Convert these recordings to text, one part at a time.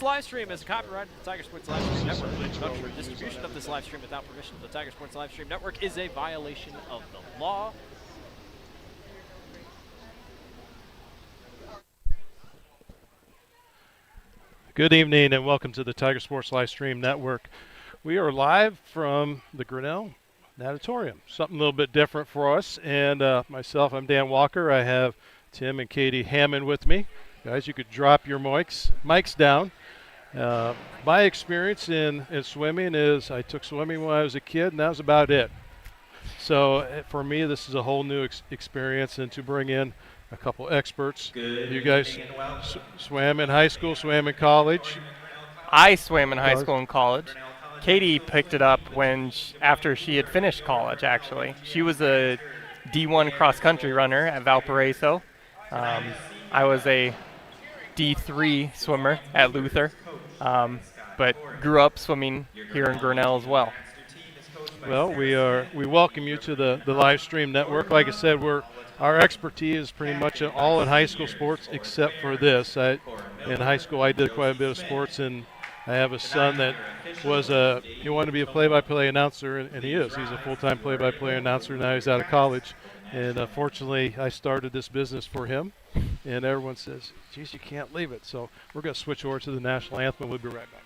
This live stream is copyrighted to the Tiger Sports Live Stream Network. Production or distribution of this live stream without permission of the Tiger Sports Live Stream Network is a violation of the law. Good evening and welcome to the Tiger Sports Live Stream Network. We are live from the Grinnell Natatorium. Something a little bit different for us. And myself, I'm Dan Walker. I have Tim and Katie Hammond with me. Guys, you could drop your mics down. My experience in swimming is I took swimming when I was a kid, and that was about it. So for me, this is a whole new experience, and to bring in a couple experts. You guys swam in high school, swam in college? I swam in high school and college. Katie picked it up after she had finished college, actually. She was a D1 cross-country runner at Valparaiso. I was a D3 swimmer at Luther, but grew up swimming here in Grinnell as well. Well, we welcome you to the live stream network. Like I said, our expertise is pretty much all in high school sports except for this. In high school, I did quite a bit of sports, and I have a son that he wanted to be a play-by-play announcer, and he is. He's a full-time play-by-play announcer. Now he's out of college, and fortunately, I started this business for him. And everyone says, geez, you can't leave it. So we're going to switch over to the national anthem. We'll be right back.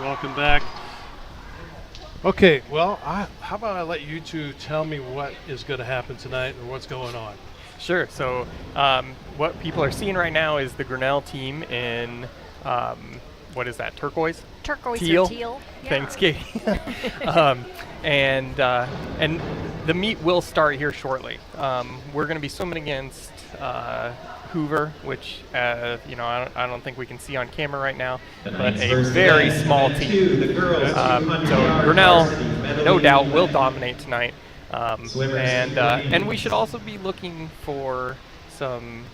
Welcome back. Okay, well, how about I let you two tell me what is going to happen tonight or what's going on? Sure. So what people are seeing right now is the Grinnell team in, what is that, turquoise? Turquoise teal? or teal. Yeah. Thanks, Katie. And the meet will start here shortly. We're going to be swimming against Hoover, which I don't think we can see on camera right now, but a very small team. So Grinnell, no doubt, will dominate tonight, and we should also be looking for some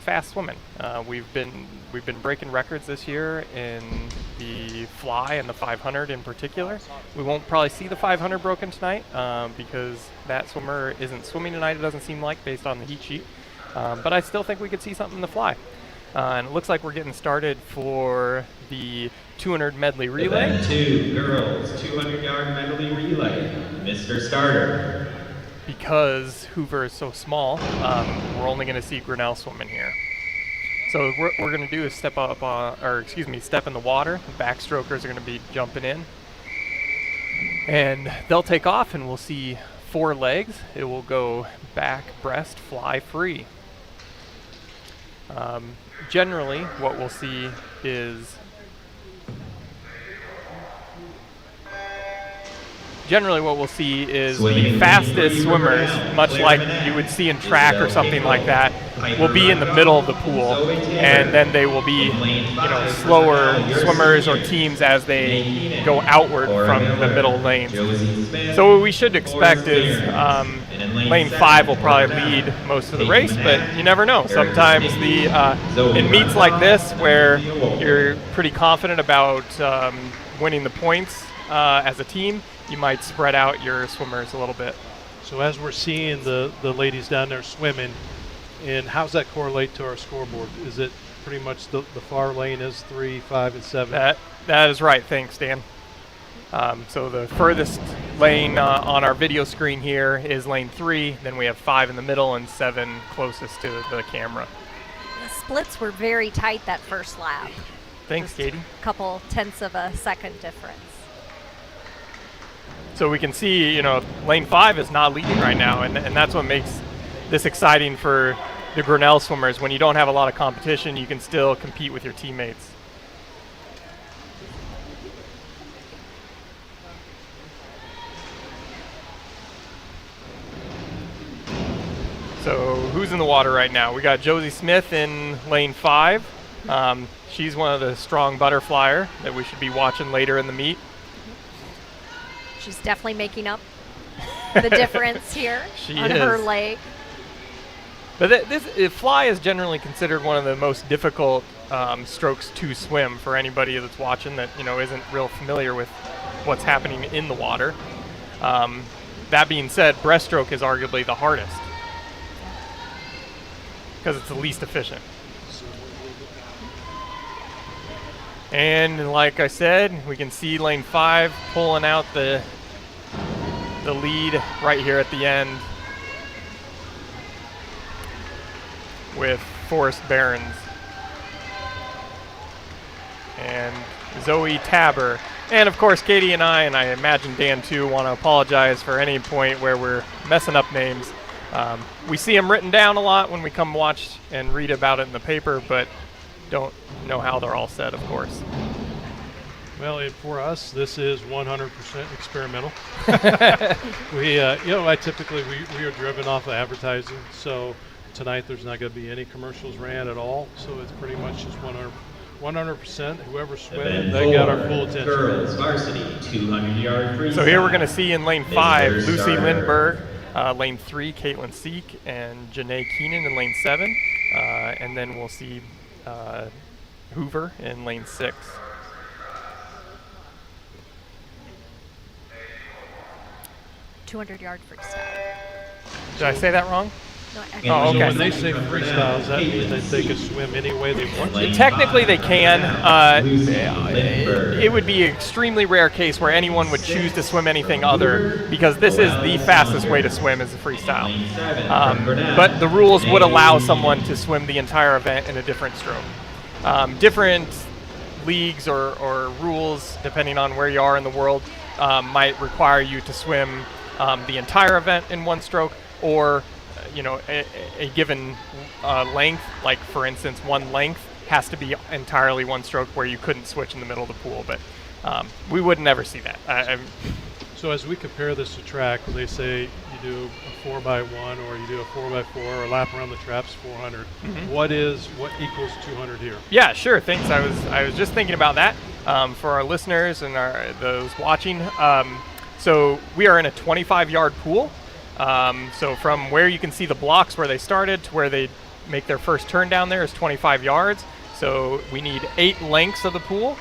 fast swimming. We've been breaking records this year in the fly and the 500 in particular. We won't probably see the 500 broken tonight because that swimmer isn't swimming tonight. It doesn't seem like, based on the heat sheet. But I still think we could see something in the fly. And it looks like we're getting started for the 200 medley relay. Event 2, girls, 200-yard medley relay. Mr. Starter. Because Hoover is so small, we're only going to see Grinnell swimming here. So what we're going to do is step in the water. The backstrokers are going to be jumping in. And they'll take off, and we'll see 4 legs. It will go back, breast, fly, free. Generally, what we'll see is the fastest swimmers, much like you would see in track or something like that, will be in the middle of the pool, and then they will be, slower swimmers or teams as they go outward from the middle lanes. So what we should expect is lane 5 will probably lead most of the race, but you never know. Sometimes in meets like this, where you're pretty confident about winning the points as a team, you might spread out your swimmers a little bit. So as we're seeing the ladies down there swimming, And how's that correlate to our scoreboard? Is it pretty much the far lane is 3, 5, and 7? That is right. Thanks, Dan. So the furthest lane on our video screen here is lane 3. Then we have 5 in the middle and 7 closest to the camera. The splits were very tight that first lap. Thanks, Just Katie. a couple tenths of a second difference. So we can see, you know, lane 5 is not leading right now, and that's what makes this exciting for the Grinnell swimmers. When you don't have a lot of competition, you can still compete with your teammates. So who's in the water right now? We got Josie Smith in lane 5. She's one of the strong butterflyer that we should be watching later in the meet. She's definitely making up the difference here on her leg. But fly is generally considered one of the most difficult strokes to swim for anybody that's watching that, you know, isn't real familiar with what's happening in the water. That being said, breaststroke is arguably the hardest because it's the least efficient. And like I said, we can see lane 5 pulling out the lead right here at the end with Forrest Behrens and Zoe Tabor. And of course, Katie and I imagine Dan too, want to apologize for any point where we're messing up names. We see them written down a lot when we come watch and read about it in the paper, but don't know how they're all said, of course. Well, for us, this is 100% experimental. We, you know, we are driven off of advertising. So tonight there's not going to be any commercials ran at all. So it's pretty much just 100%. Whoever's swimming, they got our full attention. Girls Varsity 200-yard freestyle. So here we're going to see in lane 5, Mr. Lucy Starter. Lindbergh, lane 3, Caitlin Seek, and Janae Keenan in lane 7. And then we'll see Hoover in lane 6. $200-yard freestyle. Did I say that wrong? No, Oh, So okay. when they say freestyle, does that mean that they can swim any way they want to? Technically they can. It would be an extremely rare case where anyone would choose to swim anything other, because this is the fastest way to swim is a freestyle. But the rules would allow someone to swim the entire event in a different stroke. Different leagues or rules, depending on where you are in the world, might require you to swim the entire event in one stroke, or you know, a given length, like for instance, one length has to be entirely one stroke where you couldn't switch in the middle of the pool, but we would never see that. So as we compare this to track, when they say you do a 4x1 or you do a 4x4 or a lap around the traps 400, what equals 200 here? Yeah, sure. Thanks. I was just thinking about that for our listeners and those watching. So we are in a 25-yard pool. So from where you can see the blocks where they started to where they make their first turn down there is 25 yards. So we need 8 lengths of the pool.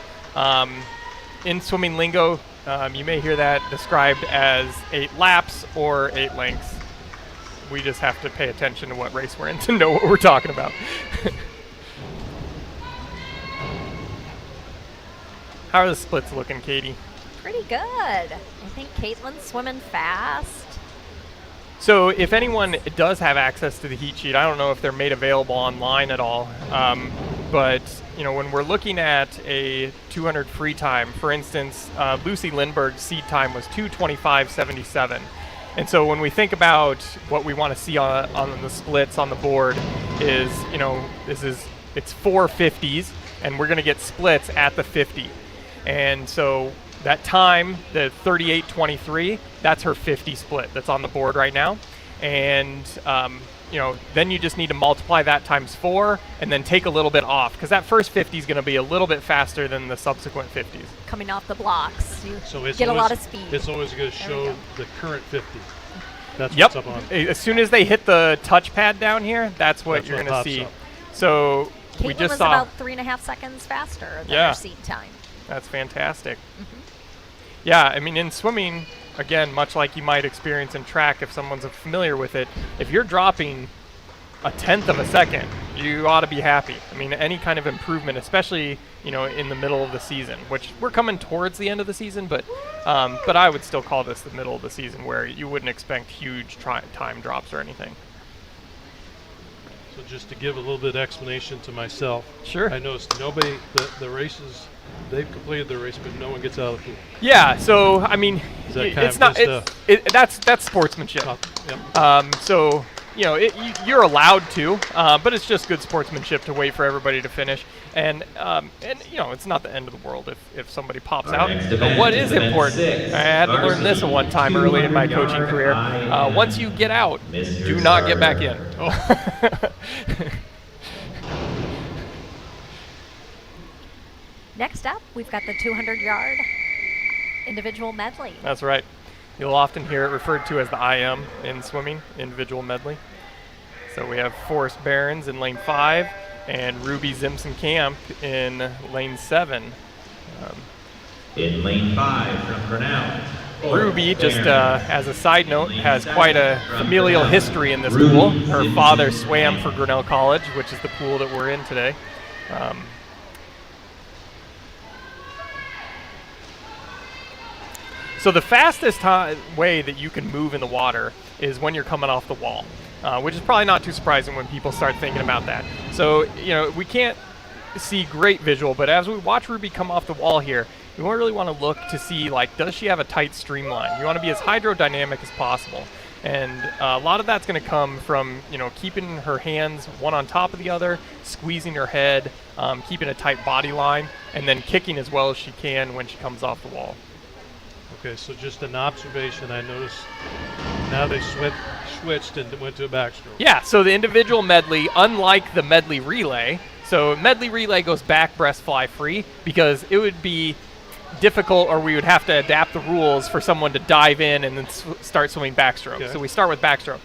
In swimming lingo, you may hear that described as 8 laps or 8 lengths. We just have to pay attention to what race we're in to know what we're talking about. How are the splits looking, Katie? Pretty good. I think Caitlin's swimming fast. So if anyone does have access to the heat sheet, I don't know if they're made available online at all, but you know, when we're looking at a 200 free time, for instance, Lucy Lindbergh's seed time was 2:25.77. And so when we think about what we want to see on the splits on the board is, you know, it's 4 50s, and we're going to get splits at the 50. And so that time, the 38:23, that's her 50 split that's on the board right now. And, you know, then you just need to multiply that times 4 and then take a little bit off, because that first 50 is going to be a little bit faster than the subsequent 50s. Coming off the blocks, you So it's get a always, lot of speed. It's always going to There we show go. the current 50. That's Yep. what's up on. As soon as they hit the touchpad down here, that's what you're going to pops see. up. So we Caitlin just was saw. about 3.5 seconds faster than Yeah. her seed time. That's fantastic. Yeah, I mean, in swimming, again, much like you might experience in track if someone's familiar with it, if you're dropping a tenth of a second, you ought to be happy. I mean, any kind of improvement, especially, you know, in the middle of the season, which we're coming towards the end of the season, but I would still call this the middle of the season, where you wouldn't expect huge time drops or anything. So just to give a little bit of explanation to myself. Sure. I noticed nobody, the races, they've completed their race, but no one gets out of the pool. Yeah, so, I mean, it's not, that's sportsmanship. Yep. So, you know, you're allowed to, but it's just good sportsmanship to wait for everybody to finish. And you know, it's not the end of the world if somebody pops out. But what is important, I had to learn this one time early in my coaching career, once you get out, do not get back in. Next up, we've got the 200-yard individual medley. That's right. You'll often hear it referred to as the IM in swimming, individual medley. So we have Forrest Behrens in lane 5 and Ruby Zimson-Camp in lane 7. In lane 5 from Grinnell. Ruby, just as a side note, has quite a familial history in this pool. Her father swam for Grinnell College, which is the pool that we're in today. So the fastest way that you can move in the water is when you're coming off the wall, which is probably not too surprising when people start thinking about that. So, you know, we can't see great visual, but as we watch Ruby come off the wall here, we really want to look to see, like, does she have a tight streamline? You want to be as hydrodynamic as possible. And a lot of that's going to come from, you know, keeping her hands one on top of the other, squeezing her head, keeping a tight body line, and then kicking as well as she can when she comes off the wall. Okay, so just an observation, I noticed now they switched and went to a backstroke. Yeah, so the individual medley, unlike the medley relay, so medley relay goes back breast fly free because it would be difficult, or we would have to adapt the rules for someone to dive in and then start swimming backstroke. Okay. So we start with backstroke.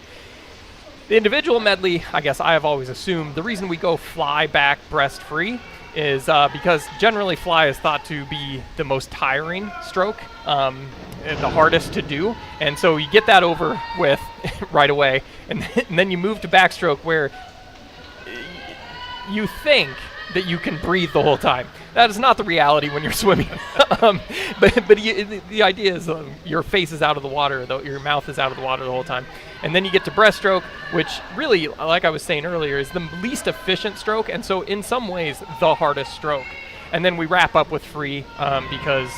The individual medley, I guess I have always assumed, the reason we go fly back breast free is because generally fly is thought to be the most tiring stroke, and the hardest to do. And so you get that over with right away. And then you move to backstroke where you think that you can breathe the whole time. That is not the reality when you're swimming. But the idea is your face is out of the water, your mouth is out of the water the whole time. And then you get to breaststroke, which really, like I was saying earlier, is the least efficient stroke, and so in some ways the hardest stroke. And then we wrap up with free because,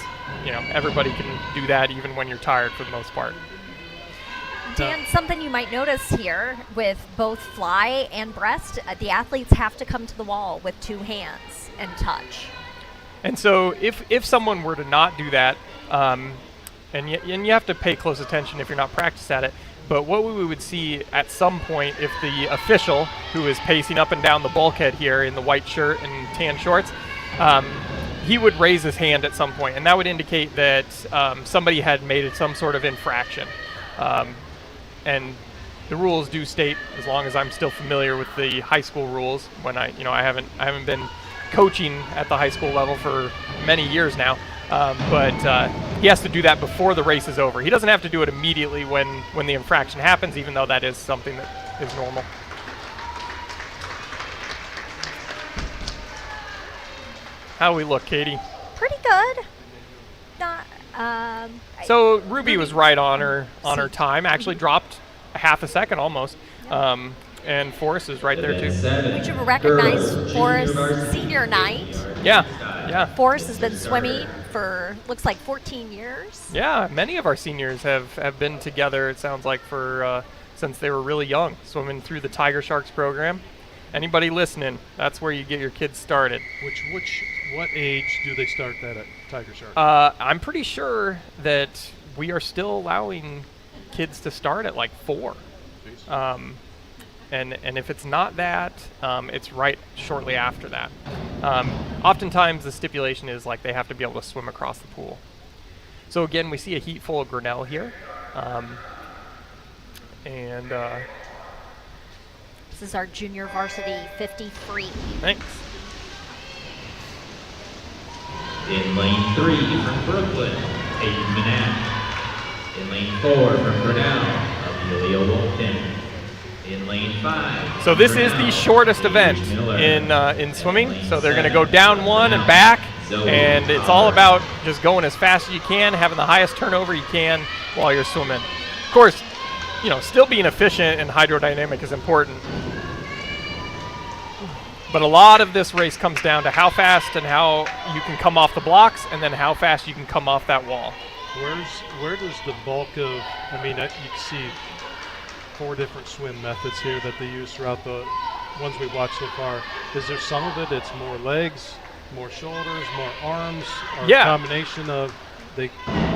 you know, everybody can do that even when you're tired for the most part. Dan, something you might notice here with both fly and breast, the athletes have to come to the wall with 2 hands and touch. And so if someone were to not do that, and you have to pay close attention if you're not practiced at it, but what we would see at some point, if the official, who is pacing up and down the bulkhead here in the white shirt and tan shorts, he would raise his hand at some point, and that would indicate that somebody had made some sort of infraction. And the rules do state, as long as I'm still familiar with the high school rules, when I haven't been coaching at the high school level for many years now, but he has to do that before the race is over. He doesn't have to do it immediately when the infraction happens, even though that is something that is normal. How do we look, Katie? Pretty good. Not. So Ruby was right on her time. Actually dropped a half a second almost. And Forrest is right there too. We should recognize Forrest's senior night. Yeah. Forrest has been swimming for, looks like 14 years. Yeah, many of our seniors have been together, it sounds like, for since they were really young, swimming through the Tiger Sharks program. Anybody listening, that's where you get your kids started. What age do they start that at Tiger Shark? I'm pretty sure that we are still allowing kids to start at like 4. And if it's not that, it's right shortly after that. Oftentimes the stipulation is like they have to be able to swim across the pool. So again, we see a heat full of Grinnell here. This is our junior varsity 53. Thanks. In lane 3 from Brooklyn, Peyton Manat. In lane 4 from Grinnell, Amelia Wolfton. In lane 5. So this is the shortest event in swimming. So they're going to go down one and back, and it's all about just going as fast as you can, having the highest turnover you can while you're swimming. Of course, you know, still being efficient and hydrodynamic is important. But a lot of this race comes down to how fast and how you can come off the blocks, and then how fast you can come off that wall. Where does the bulk of, I mean, you can see 4 different swim methods here that they use throughout the ones we've watched so far. Is there some of it that's more legs, more shoulders, more arms, or a combination of they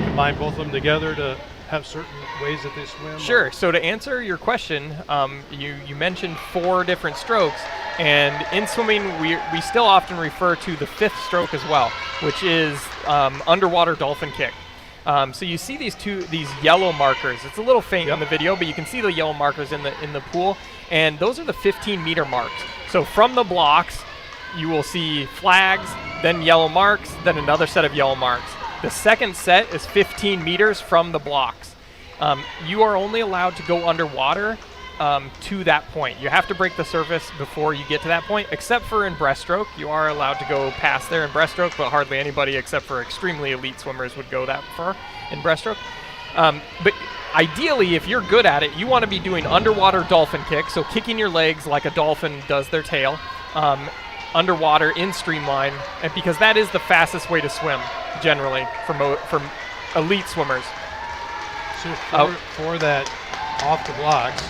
combine both of them together to have certain ways that they swim? Sure. So to answer your question, you mentioned 4 different strokes, and in swimming we still often refer to the 5th stroke as well, which is underwater dolphin kick. So you see these yellow markers. It's a little faint in the video, but you can see the yellow markers in the pool, and those are the 15-meter marks. So from the blocks, you will see flags, then yellow marks, then another set of yellow marks. The second set is 15 meters from the blocks. You are only allowed to go underwater to that point. You have to break the surface before you get to that point, except for in breaststroke. You are allowed to go past there in breaststroke, but hardly anybody except for extremely elite swimmers would go that far in breaststroke. But ideally, if you're good at it, you want to be doing underwater dolphin kicks, so kicking your legs like a dolphin does their tail, underwater in streamline, and because that is the fastest way to swim generally for elite swimmers. So for that off the blocks,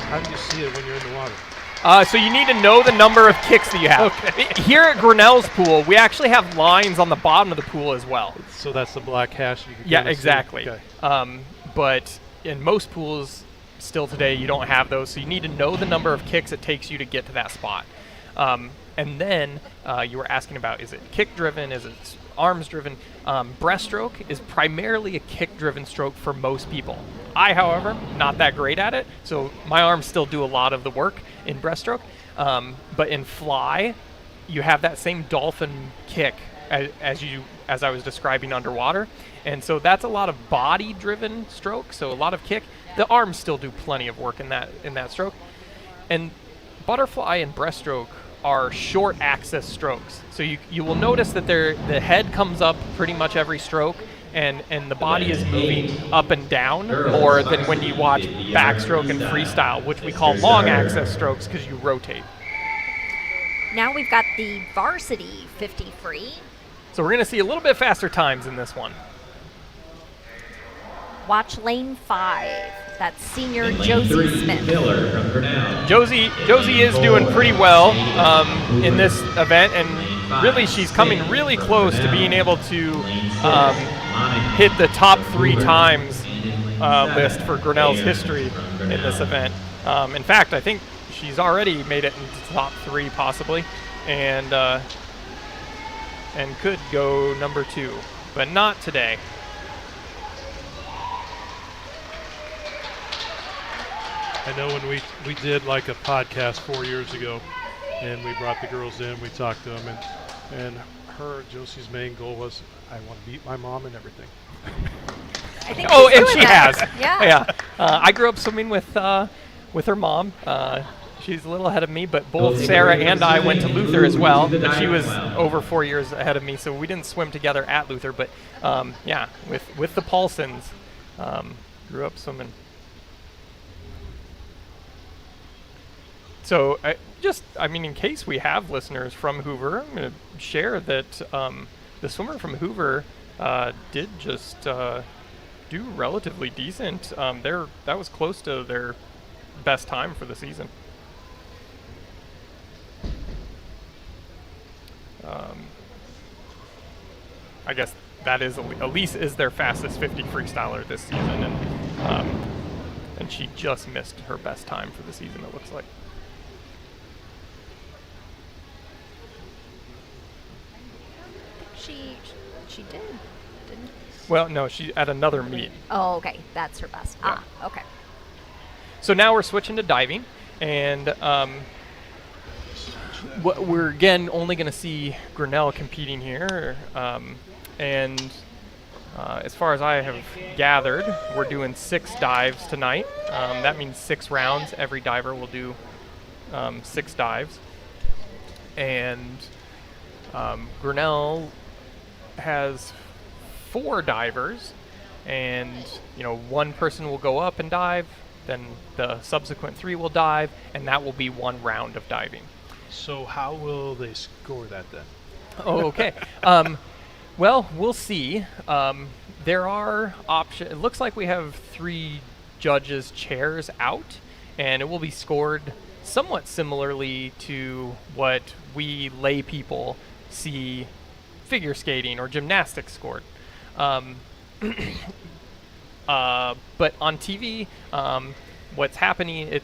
how do you see it when you're in the water? So you need to know the number of kicks that you have. Okay. Here at Grinnell's pool, we actually have lines on the bottom of the pool as well. So that's the black hash you can Yeah, exactly. Okay. But in most pools still today, you don't have those, so you need to know the number of kicks it takes you to get to that spot. And then you were asking about, is it kick-driven, is it arms-driven? Breaststroke is primarily a kick-driven stroke for most people. I, however, not that great at it, so my arms still do a lot of the work in breaststroke. But in fly, you have that same dolphin kick as I was describing underwater, and so that's a lot of body-driven stroke, so a lot of kick. The arms still do plenty of work in that stroke. And butterfly and breaststroke are short axis strokes. So you will notice that the head comes up pretty much every stroke, and the body is moving up and down more than when you watch backstroke and freestyle, which we call long axis strokes because you rotate. Now we've got the Varsity 50 free. So we're going to see a little bit faster times in this one. Watch lane 5. That's senior In lane Josie 3, Smith. Miller from Grinnell. Josie is doing pretty well in this event, and really she's coming really close to being able to hit the top 3 times list for Grinnell's history in this event. In fact, I think she's already made it into the top 3 possibly, and could go number 2, but not today. I know when we did like a podcast 4 years ago, and we brought the girls in, we talked to them, and Josie's main goal was, I want to beat my mom and everything. I think Oh, she's and doing she that. has. Yeah. I grew up swimming with her mom. She's a little ahead of me, but both Sarah and I went to Luther as well. But she was over 4 years ahead of me, so we didn't swim together at Luther. But yeah, with the Paulsons, grew up swimming. So I mean, in case we have listeners from Hoover, I'm going to share that the swimmer from Hoover did just do relatively decent. That was close to their best time for the season. I guess that is Elise is their fastest 50 freestyler this season, and she just missed her best time for the season, it looks like. She did, didn't Well, no, she at another meet. Oh, okay. That's her best. Yeah. Ah, okay. So now we're switching to diving, and we're again only going to see Grinnell competing here, and As far as I have gathered, we're doing 6 dives tonight. That means 6 rounds. Every diver will do 6 dives. And Grinnell has 4 divers, and one person will go up and dive, then the subsequent 3 will dive, and that will be 1 round of diving. So how will they score that then? Oh, okay. Well, we'll see. There are options. It looks like we have 3 judges' chairs out, and it will be scored somewhat similarly to what we lay people see figure skating or gymnastics scored. But on TV, what's happening,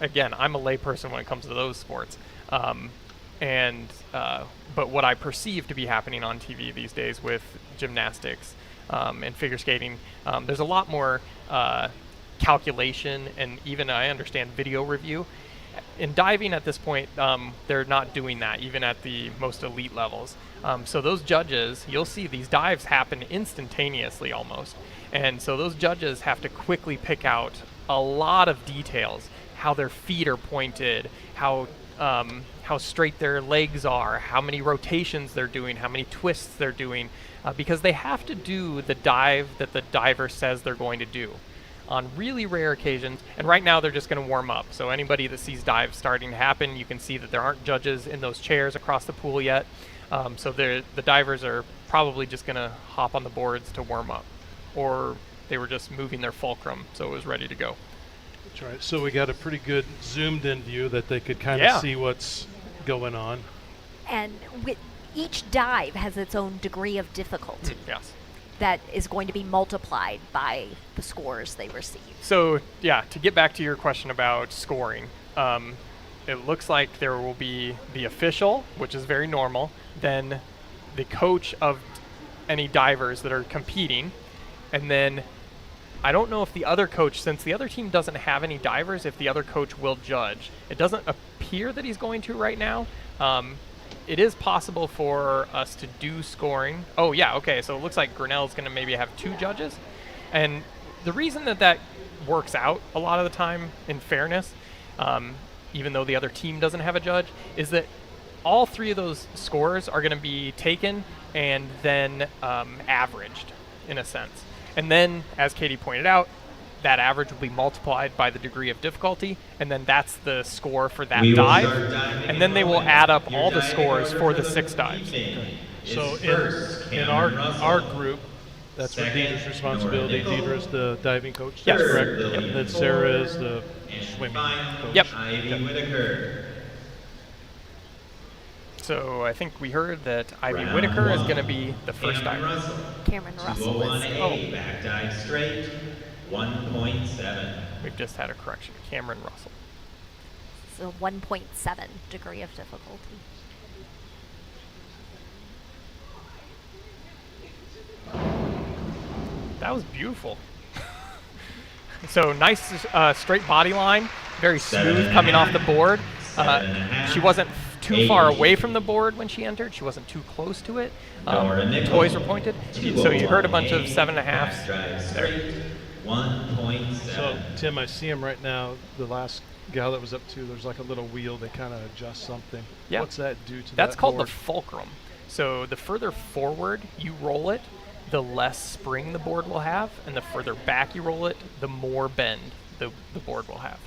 again, I'm a layperson when it comes to those sports. But what I perceive to be happening on TV these days with gymnastics and figure skating, there's a lot more calculation and even, I understand, video review. In diving at this point, they're not doing that, even at the most elite levels. So those judges, you'll see these dives happen instantaneously almost. And so those judges have to quickly pick out a lot of details, how their feet are pointed, how straight their legs are, how many rotations they're doing, how many twists they're doing, because they have to do the dive that the diver says they're going to do on really rare occasions. And right now they're just going to warm up. So anybody that sees dives starting to happen, you can see that there aren't judges in those chairs across the pool yet. So the divers are probably just going to hop on the boards to warm up, or they were just moving their fulcrum so it was ready to go. That's right. So we got a pretty good zoomed-in view that they could kind of see what's going on. And each dive has its own degree of difficulty. Yes. That is going to be multiplied by the scores they receive. So, yeah, to get back to your question about scoring, it looks like there will be the official, which is very normal, then the coach of any divers that are competing, and then I don't know if the other coach, since the other team doesn't have any divers, if the other coach will judge. It doesn't appear that he's going to right now. It is possible for us to do scoring. Oh, yeah, okay, so it looks like Grinnell's going to maybe have 2 judges. And the reason that works out a lot of the time, in fairness, even though the other team doesn't have a judge, is that all 3 of those scores are going to be taken and then averaged, in a sense. And then, as Katie pointed out, that average will be multiplied by the degree of difficulty, and then that's the score for that dive. And then they will add up all the scores for the 6 dives. So in our group, that's what Deidre's responsibility. Deidre is the diving coach. Yes. That's correct. Yep. And then Sarah is the swimming coach. Yep. Ivy Whitaker. So I think we heard that Ivy Whitaker is going to be the first Cameron diver. Russell. Cameron Russell is 201A, back dive straight, 1.7. We've just had a correction. Cameron Russell. a 1.7 degree of difficulty. That was beautiful. So nice straight body line, very smooth coming off the board. She wasn't too far away from the board when she entered. She wasn't too close to it. The toys were pointed. So you heard a bunch of 7.5s there. 1.7. So, Tim, I see him right now. The last gal that was up to, there's like a little wheel. They kind of adjust something. Yeah. What's that do to That's that called board? the fulcrum. So the further forward you roll it, the less spring the board will have, and the further back you roll it, the more bend the board will have.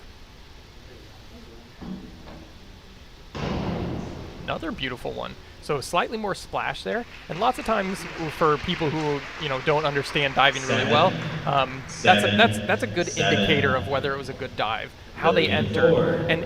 Another beautiful one. So slightly more splash there, and lots of times for people who don't understand diving really well, that's a good indicator of whether it was a good dive. How they enter, and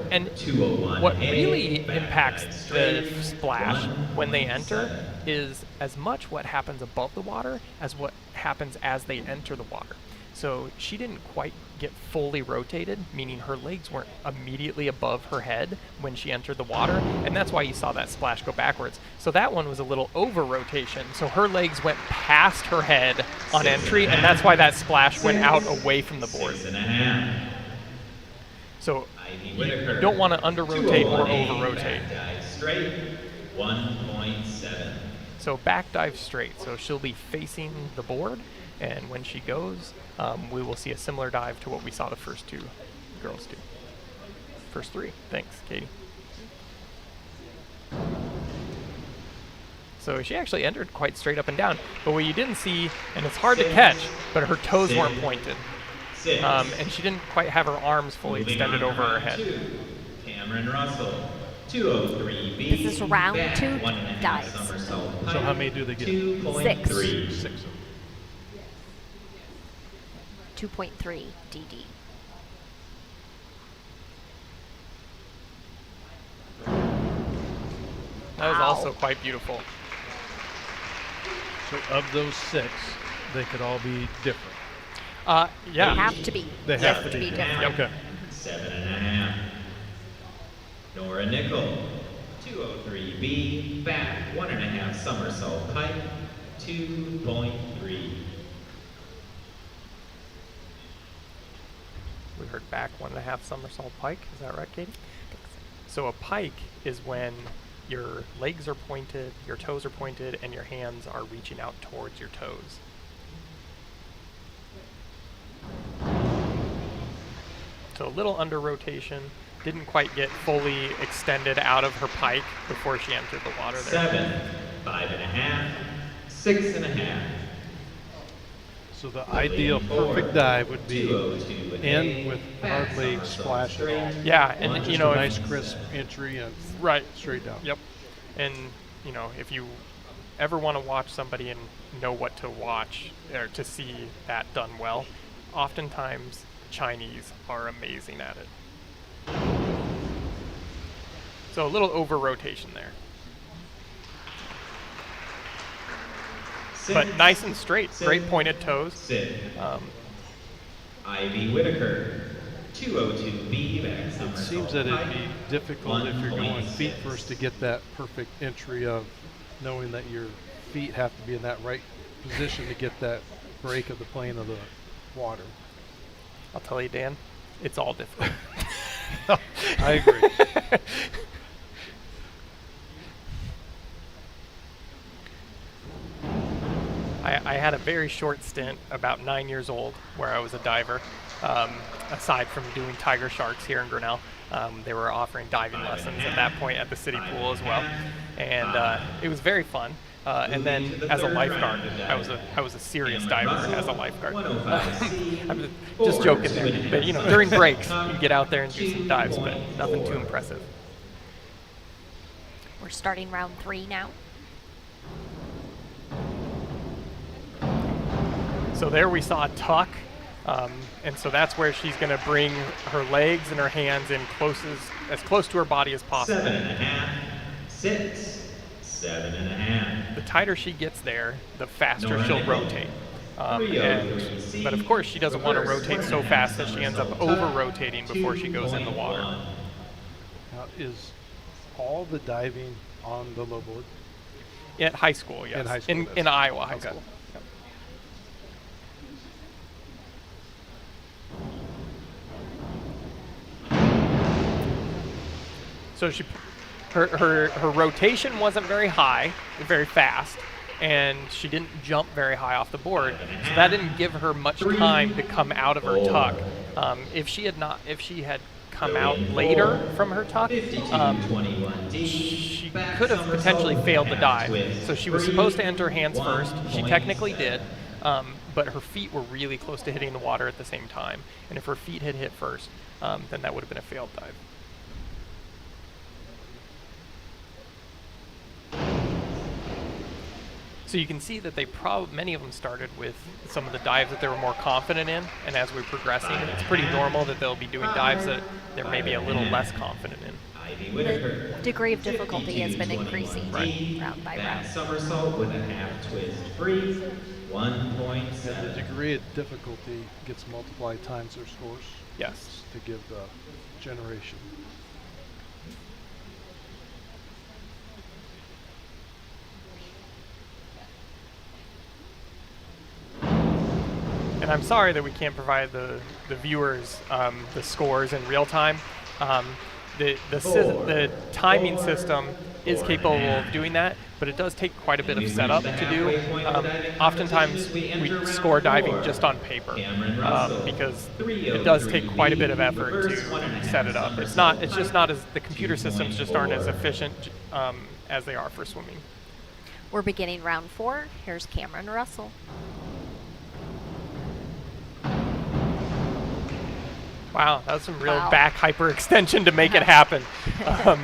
what really impacts the splash when they enter is as much what happens above the water as what happens as they enter the water. So she didn't quite get fully rotated, meaning her legs weren't immediately above her head when she entered the water, and that's why you saw that splash go backwards. So that one was a little over rotation, so her legs went past her head on entry, and that's why that splash went out away from the board. 6.5. So you don't want to under rotate or over rotate. Straight, 1.7. So back dive straight. So she'll be facing the board, and when she goes, we will see a similar dive to what we saw the first two girls do. First three. Thanks, Katie. So she actually entered quite straight up and down. But what you didn't see, and it's hard to catch, but her toes weren't pointed. And she didn't quite have her arms fully extended over her head. Cameron Russell, 203B. This is round back, 2 1.5 dives. somersault So how many do they get? 2.3. 6. 2.3 DD. That was Wow. also quite beautiful. So of those 6, they could all be different. They Yeah. have to be. They have to be. different. Okay. 7.5. Nora Nickel, 203B, back 1.5 somersault pike, 2.3. We heard back 1.5 somersault pike. Is that right, Katie? So a pike is when your legs are pointed, your toes are pointed, and your hands are reaching out towards your toes. So a little under rotation. Didn't quite get fully extended out of her pike before she entered the water there. 7, 5.5, 6.5. So the ideal perfect dive would be 202 and in A, with back hard leg somersault splash at all. straight. Yeah, and Just you know, a if- nice crisp entry and right. straight down. Yep. And you know, if you ever want to watch somebody and know what to watch or to see that done well, oftentimes the Chinese are amazing at it. So a little over rotation there. But nice and straight, great pointed toes. Sit. Um, Ivy Whitaker, 202B, back It somersault seems that it'd pike, be difficult if you're going feet 1.6. first to get that perfect entry of knowing that your feet have to be in that right position to get that break of the plane of the water. I'll tell you, Dan, it's all difficult. I agree. I had a very short stint, about 9 years old, where I was a diver. Aside from doing tiger sharks here in Grinnell, they were offering diving lessons at that point at the city pool as well, and it was very fun. And then as a lifeguard, I was a serious diver as a lifeguard. I'm just joking there, but you know, during breaks you get out there and do some dives, but nothing too impressive. We're starting round 3 now. So there we saw a tuck, and so that's where she's going to bring her legs and her hands in as close to her body as possible. 7.5, 6, 7.5. The tighter she gets there, the faster Nora she'll Nickel, rotate. 303C, But of course, she doesn't want to reverse rotate so 1.5 fast that she ends up somersault tuck, over-rotating before she goes in the water. 2.1. Now, is all the diving on the low board? At high school, yes. In high school, in that's- Iowa high okay. school. Yep. So her rotation wasn't very high, very fast, and she didn't jump very high off the board. So that didn't give her much time to come out of her tuck. If she had come out later from her tuck, 52.21D, she back could have potentially somersault failed the half dive. twist, So she was 3, supposed to enter hands first. She technically 1.7. did, but her feet were really close to hitting the water at the same time. And if her feet had hit first, then that would have been a failed dive. So you can see that many of them started with some of the dives that they were more confident in, and as we're progressing, it's pretty normal that they'll be doing dives that they're maybe a little less confident in. Ivy Whitaker, The degree of difficulty has been 52.21D, increasing round by back round. somersault with a half twist free, And the 1.7. degree of difficulty gets multiplied times their scores Yes. to give the generation. And I'm sorry that we can't provide the viewers the scores in real time. The timing system is capable of doing that, but it does take quite a bit of setup to do. Oftentimes, we score diving just on paper because it does take quite a bit of effort to set it up. It's just not as, the computer systems just aren't as efficient as they are for swimming. We're beginning round 4. Here's Cameron Russell. Wow, that was some real back hyperextension to make it happen.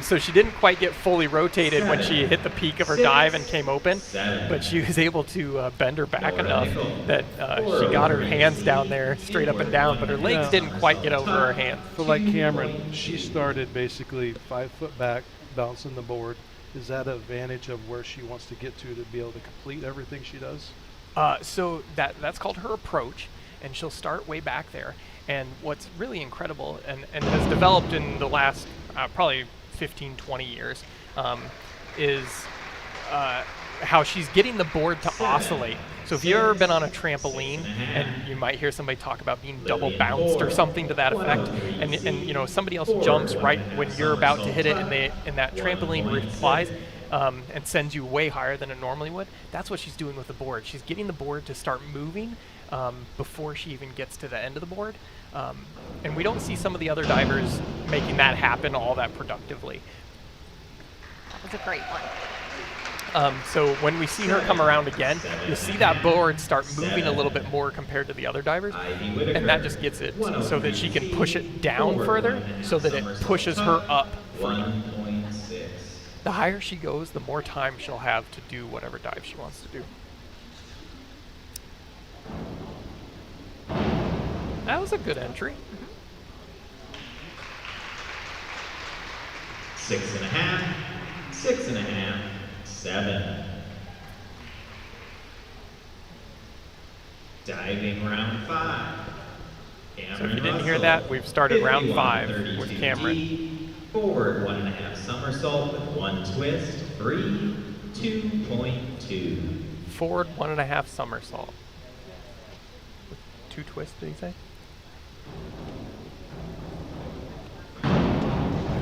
So she didn't quite get fully rotated when she hit the peak of her dive and came open, but she was able to bend her back enough that she got her hands down there straight up and down, but her legs didn't quite get over her hands. So like Cameron, she started basically 5 foot back, bouncing the board. Is that an advantage of where she wants to get to be able to complete everything she does? So that's called her approach, and she'll start way back there. And what's really incredible and has developed in the last probably 15, 20 years is how she's getting the board to oscillate. So if you've ever been on a trampoline and you might hear somebody talk about being double bounced or something to that effect, and you know, somebody else jumps right when you're about to hit it and that trampoline replies and sends you way higher than it normally would, that's what she's doing with the board. She's getting the board to start moving before she even gets to the end of the board. And we don't see some of the other divers making that happen all that productively. That was a great one. So when we see her come around again, you'll see that board start moving a little bit more compared to the other divers, and that just gets it so that she can push it down further so that it pushes her up further. The higher she goes, the more time she'll have to do whatever dive she wants to do. That was a good entry. 6.5, 6.5, 7. Diving round 5. So if you didn't hear that, we've started round 5 with Cameron. Forward 1.5 somersault with 1 twist. Free 2.2. Forward 1.5 somersault. With 2 twists, did he say?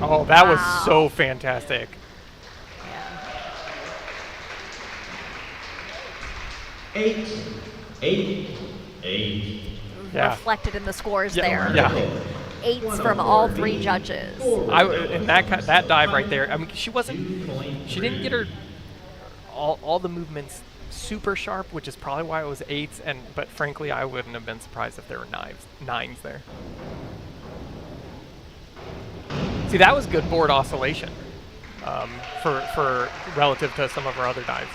Oh, that was so fantastic. Yeah. 8. Yeah. Reflected in the scores there. Yeah. 8s from all 3 judges. And that dive right there, I mean, she didn't get her all the movements super sharp, which is probably why it was 8s, but frankly I wouldn't have been surprised if there were 9s there. See, that was good board oscillation for relative to some of our other dives.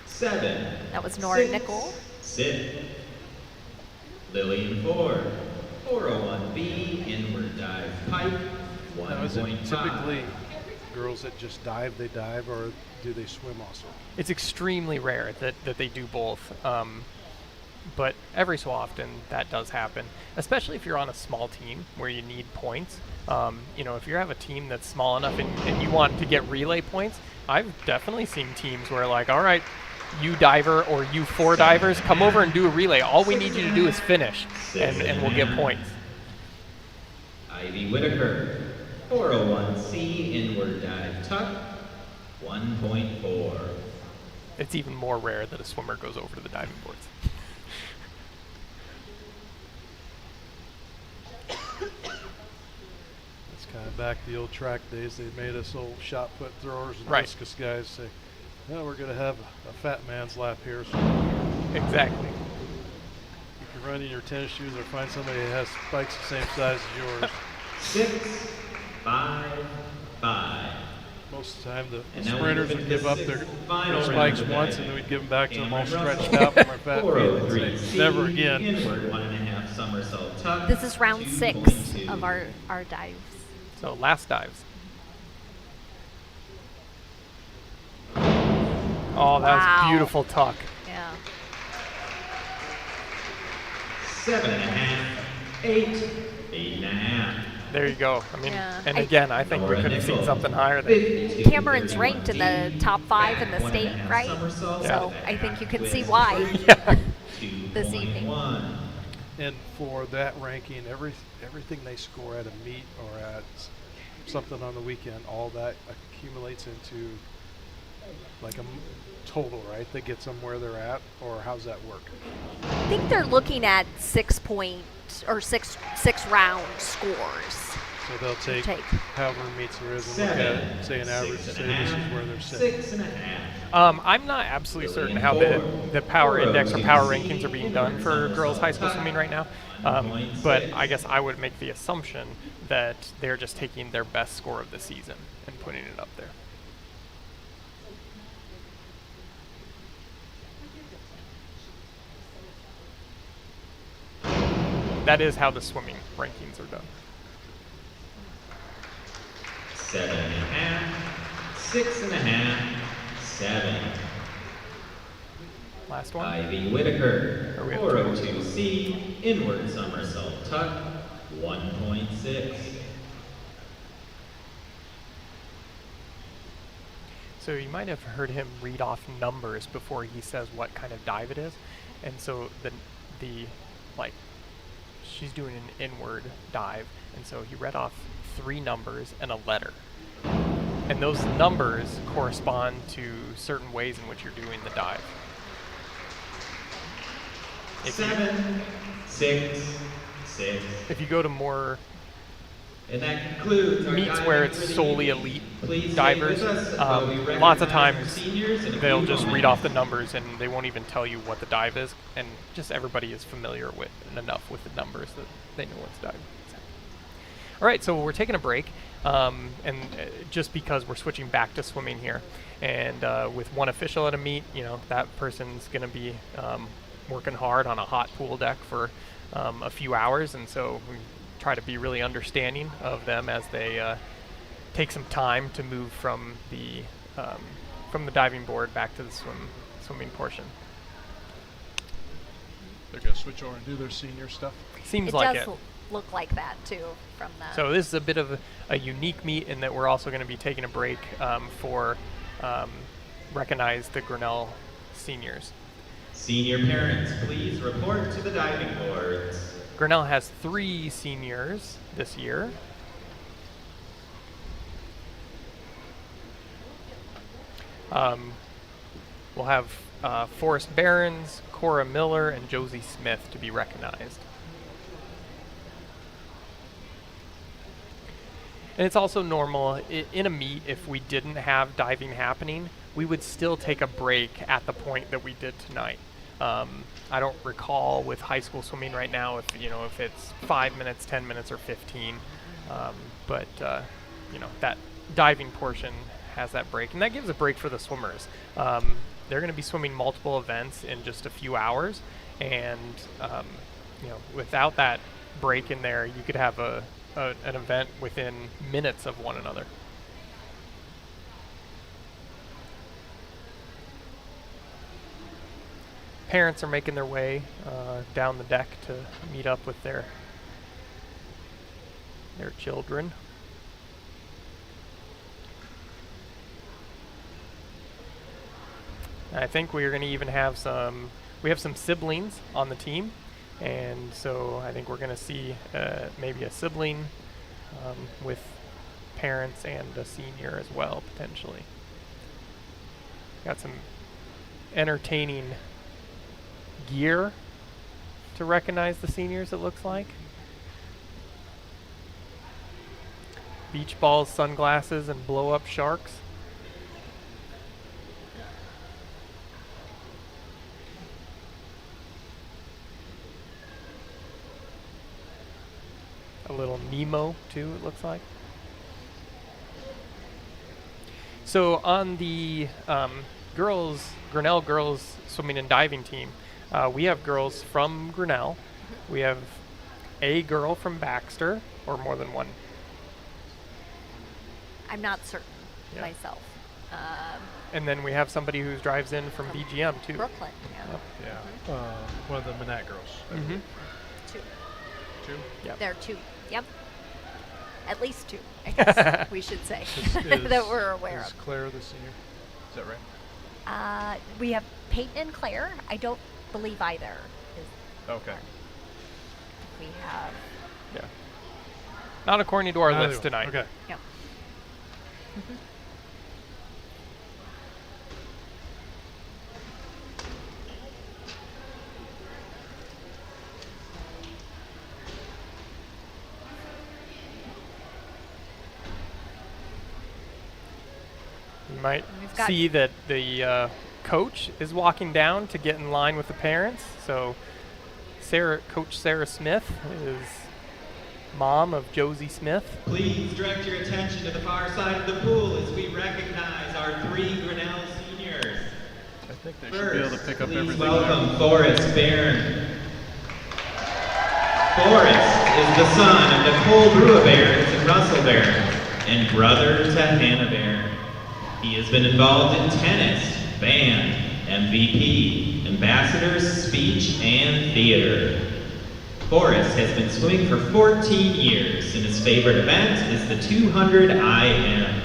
7. That was Nora Nickel. Sit. Lillian 4. 401B, inward dive pipe, Now, is it 1.5. typically girls that just dive, they dive, or do they swim also? It's extremely rare that they do both, but every so often that does happen, especially if you're on a small team where you need points. You know, if you have a team that's small enough and you want to get relay points, I've definitely seen teams where like, all right, you diver or you 4 divers, come over and do a relay. All we need you to do is finish, and we'll get points. Ivy Whitaker, 401C, inward dive tuck, 1.4. It's even more rare that a swimmer goes over to the diving boards. It's kind of back to the old track days. They made us old shot put throwers and Right. discus guys say, "No, we're going to have a fat man's lap here." So Exactly. you can run in your tennis shoes or find somebody that has spikes the same size as yours. 6, 5, 5. Most of the time, the And now we sprinters move would into give up the their final spikes round of once, diving. and then we'd give them back to them all Cameron stretched Russell, out from our fat feet and 403C, say, "Never again." Inward 1.5 somersault tuck. This is round 6 2.2. of our dives. So last dives. Oh, that Wow. was beautiful tuck. Yeah. 7.5, 8, 8.5. There you go. I mean, Yeah. and again, I think we could have seen something higher there. 52, Cameron's ranked in the top 5 in the state, 1.5 right? somersault, So I think you can see twist, why Yeah. this evening. 2.1. And for that ranking, everything they score at a meet or at something on the weekend, all that accumulates into like a total, right? That gets them where they're at, or how's that work? I think they're looking at 6 round scores. So they'll take however meets there is and look at, say, an average, say this is where they're sitting. 6.5. I'm not absolutely certain how the power index or power rankings are being done for girls high school swimming right now, but I guess I would make the assumption that they're just taking their best score of the season and putting it up there. That is how the swimming rankings are done. 7.5. 6.5. 7. Last one. Ivy Whitaker, Or we have 402C, inward somersault tuck, 1.6. So you might have heard him read off numbers before he says what kind of dive it is, and so the like she's doing an inward dive, and so he read off 3 numbers and a letter, and those numbers correspond to certain ways in which you're doing the dive. 7, 6, 6. If you go to more And that concludes our meets diving where for it's the solely evening. elite Please divers, stay with us while we lots of recognize our times seniors in a they'll few just read moments. off the numbers and they won't even tell you what the dive is, and just everybody is familiar with enough with the numbers that they know what's dive. All right, so we're taking a break, just because we're switching back to swimming here, and with one official at a meet, that person's going to be working hard on a hot pool deck for a few hours, and so we try to be really understanding of them as they take some time to move from the diving board back to the swimming portion. They're going to switch over and do their senior stuff. Seems like does it. look like that too from the. So this is a bit of a unique meet in that we're also going to be taking a break for recognize the Grinnell seniors. Senior parents, please report to the diving boards. Grinnell has 3 seniors this year. We'll have Forrest Behrens, Cora Miller, and Josie Smith to be recognized. And it's also normal in a meet, if we didn't have diving happening, we would still take a break at the point that we did tonight. I don't recall with high school swimming right now if it's 5 minutes, 10 minutes, or 15, but that diving portion has that break, and that gives a break for the swimmers. They're going to be swimming multiple events in just a few hours, and without that break in there, you could have an event within minutes of one another. Parents are making their way down the deck to meet up with their children. I think we're going to even have some siblings on the team, and so I think we're going to see maybe a sibling with parents and a senior as well, potentially. Got some entertaining gear to recognize the seniors, it looks like. Beach balls, sunglasses, and blow-up sharks. A little Nemo, too, it looks like. So on the Grinnell girls swimming and diving team, we have girls from Grinnell. We have a girl from Baxter, or more than one. I'm not certain myself. And then we have somebody who drives in from BGM too. Brooklyn. Yeah. Yeah. One of the Manat girls. Mm-hmm. 2. 2? Yep. There are 2. Yep. At least 2, I guess we should say, that we're aware is of. Claire the senior? Is that right? We have Peyton and Claire. I don't believe either is. Okay. We have. Yeah. Not according to our Neither list one. tonight. Okay. Yeah. You might We've got- see that the coach is walking down to get in line with the parents. So Coach Sarah Smith is mom of Josie Smith. Please direct your attention to the far side of the pool as we recognize our 3 Grinnell seniors. I think they should be able to pick up Please everything welcome there. Forrest Barron. Forrest is the son of Nicole Brewer Barons and Russell Barons, and brother to Hannah Barron. He has been involved in tennis, band, MVP, ambassadors, speech, and theater. Forrest has been swimming for 14 years, and his favorite event is the 200 IM.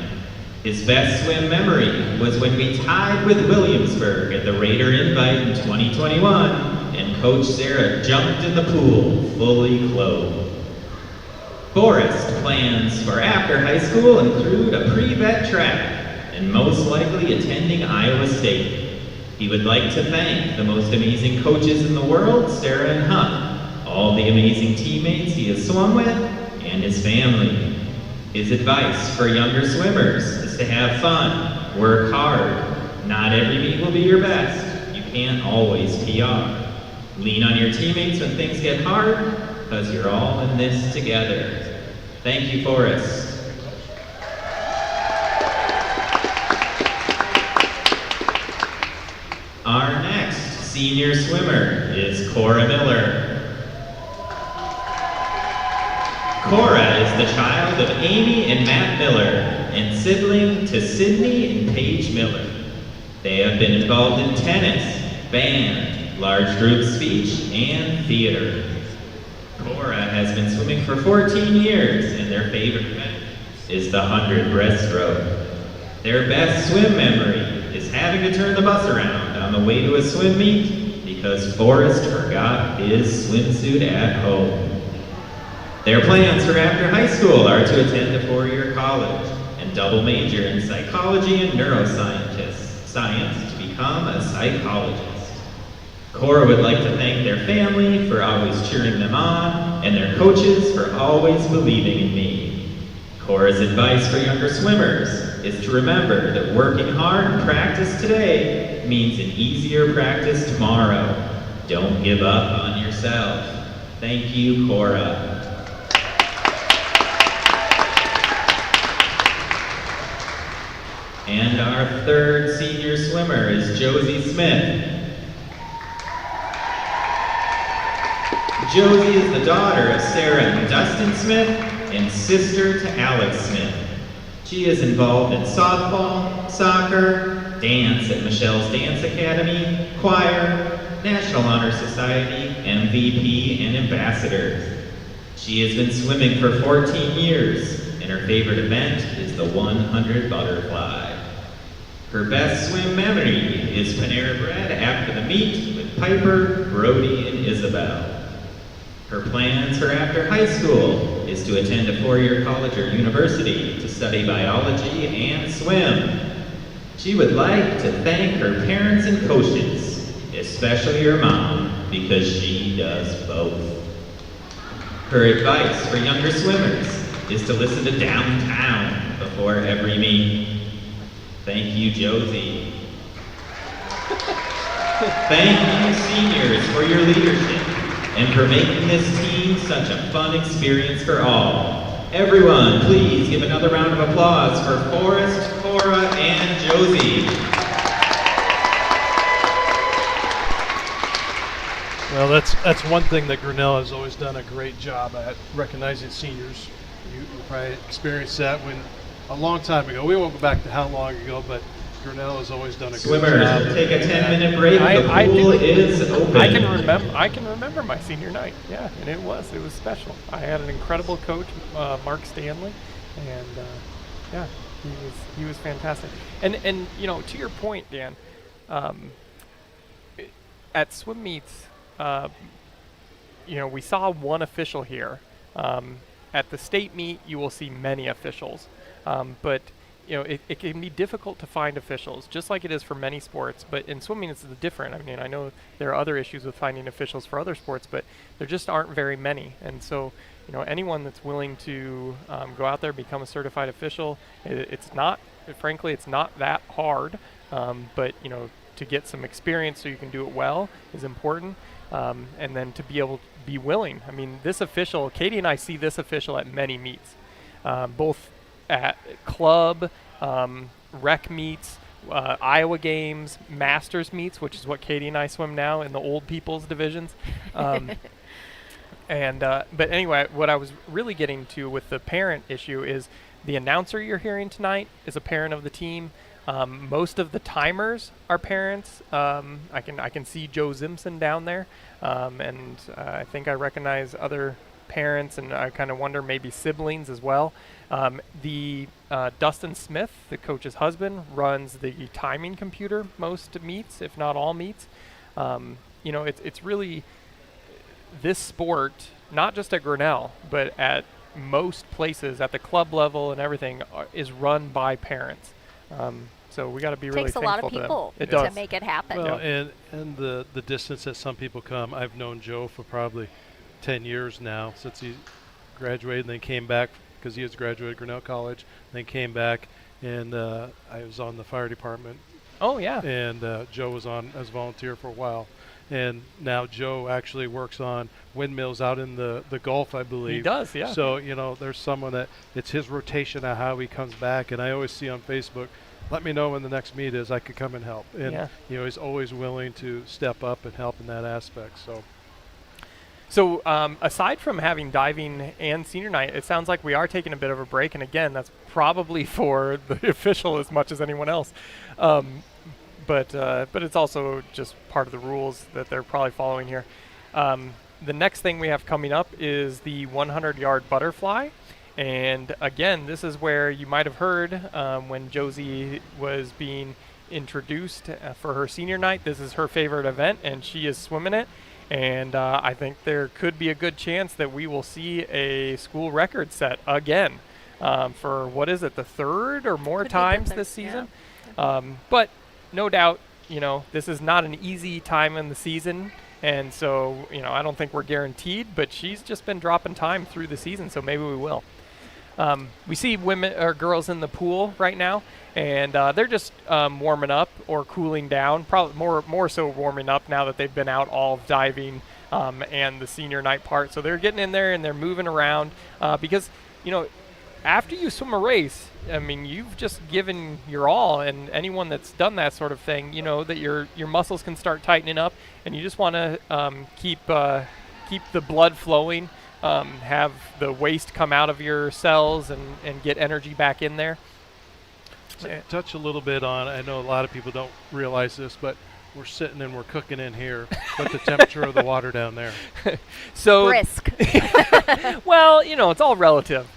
His best swim memory was when we tied with Williamsburg at the Raider Invite in 2021, and Coach Sarah jumped in the pool fully clothed. Forrest plans for after high school include a pre-vet track and most likely attending Iowa State. He would like to thank the most amazing coaches in the world, Sarah and Huck, all the amazing teammates he has swum with, and his family. His advice for younger swimmers is to have fun, work hard. Not every meet will be your best. You can't always PR. Lean on your teammates when things get hard, because you're all in this together. Thank you, Forrest. Our next senior swimmer is Cora Miller. Cora is the child of Amy and Matt Miller and sibling to Sydney and Paige Miller. They have been involved in tennis, band, large group speech, and theater. Cora has been swimming for 14 years, and their favorite event is the 100 breaststroke. Their best swim memory is having to turn the bus around on the way to a swim meet because Forrest forgot his swimsuit at home. Their plans for after high school are to attend a 4-year college and double major in psychology and science to become a psychologist. Cora would like to thank their family for always cheering them on and their coaches for always believing in me. Cora's advice for younger swimmers is to remember that working hard and practice today means an easier practice tomorrow. Don't give up on yourself. Thank you, Cora. And our third senior swimmer is Josie Smith. Josie is the daughter of Sarah and Dustin Smith and sister to Alex Smith. She is involved in softball, soccer, dance at Michelle's Dance Academy, choir, National Honor Society, MVP, and ambassador. She has been swimming for 14 years, and her favorite event is the 100 butterfly. Her best swim memory is Panera Bread after the meet with Piper, Brody, and Isabel. Her plans for after high school is to attend a 4-year college or university to study biology and swim. She would like to thank her parents and coaches, especially her mom, because she does both. Her advice for younger swimmers is to listen to Downtown before every meet. Thank you, Josie. Thank you, seniors, for your leadership and for making this team such a fun experience for all. Everyone, please give another round of applause for Forrest, Cora, and Josie. Well, that's one thing that Grinnell has always done a great job at, recognizing seniors. You probably experienced that when a long time ago. We won't go back to how long ago, but Grinnell has always done a good Swimmers, job. we'll take a 10-minute break. I The pool do. is open. I can remember my senior night. Yeah, and it was special. I had an incredible coach, Mark Stanley, and yeah, he was fantastic. And you know, to your point, Dan, at swim meets, you know, we saw one official here. At the state meet, you will see many officials, but it can be difficult to find officials, just like it is for many sports. But in swimming, it's different. I mean, I know there are other issues with finding officials for other sports, but there just aren't very many. And so, anyone that's willing to go out there, become a certified official, frankly, it's not that hard. But, to get some experience so you can do it well is important. And then to be able to be willing. I mean, this official, Katie and I see this official at many meets, both at club, rec meets, Iowa games, masters meets, which is what Katie and I swim now in the old people's divisions. But anyway, what I was really getting to with the parent issue is the announcer you're hearing tonight is a parent of the team. Most of the timers are parents. I can see Joe Zimson down there, and I think I recognize other parents, and I kind of wonder maybe siblings as well. Dustin Smith, the coach's husband, runs the timing computer most meets, if not all meets. It's really this sport, not just at Grinnell, but at most places at the club level and everything, is run by parents. So we got to be really thankful to them. Takes a lot of people to make it happen. Well, and the distance that some people come, I've known Joe for probably 10 years now, since he graduated and then came back, because he has graduated Grinnell College, then came back, and I was on the fire department. Oh, yeah. And Joe was on as a volunteer for a while. And now Joe actually works on windmills out in the Gulf, I believe. He does, yeah. So, there's someone that it's his rotation of how he comes back. And I always see on Facebook, let me know when the next meet is, I could come and help. And, he's always willing to step up and help in that aspect. So aside from having diving and senior night, it sounds like we are taking a bit of a break. And again, that's probably for the official as much as anyone else. But it's also just part of the rules that they're probably following here. The next thing we have coming up is the 100-yard butterfly. And again, this is where you might have heard when Josie was being introduced for her senior night. This is her favorite event, and she is swimming it. And I think there could be a good chance that we will see a school record set again for, what is it, the third or more times this season? Yeah. But no doubt, this is not an easy time in the season. And so, I don't think we're guaranteed, but she's just been dropping time through the season, so maybe we will. We see women or girls in the pool right now, and they're just warming up or cooling down, probably more so warming up now that they've been out all diving and the senior night part. So they're getting in there and they're moving around because, after you swim a race, I mean, you've just given your all, and anyone that's done that sort of thing, that your muscles can start tightening up, and you just want to keep the blood flowing, have the waste come out of your cells and get energy back in there. Touch a little bit on, I know a lot of people don't realize this, but we're sitting and we're cooking in here, but the temperature of the water down there. So brisk. Well, it's all relative.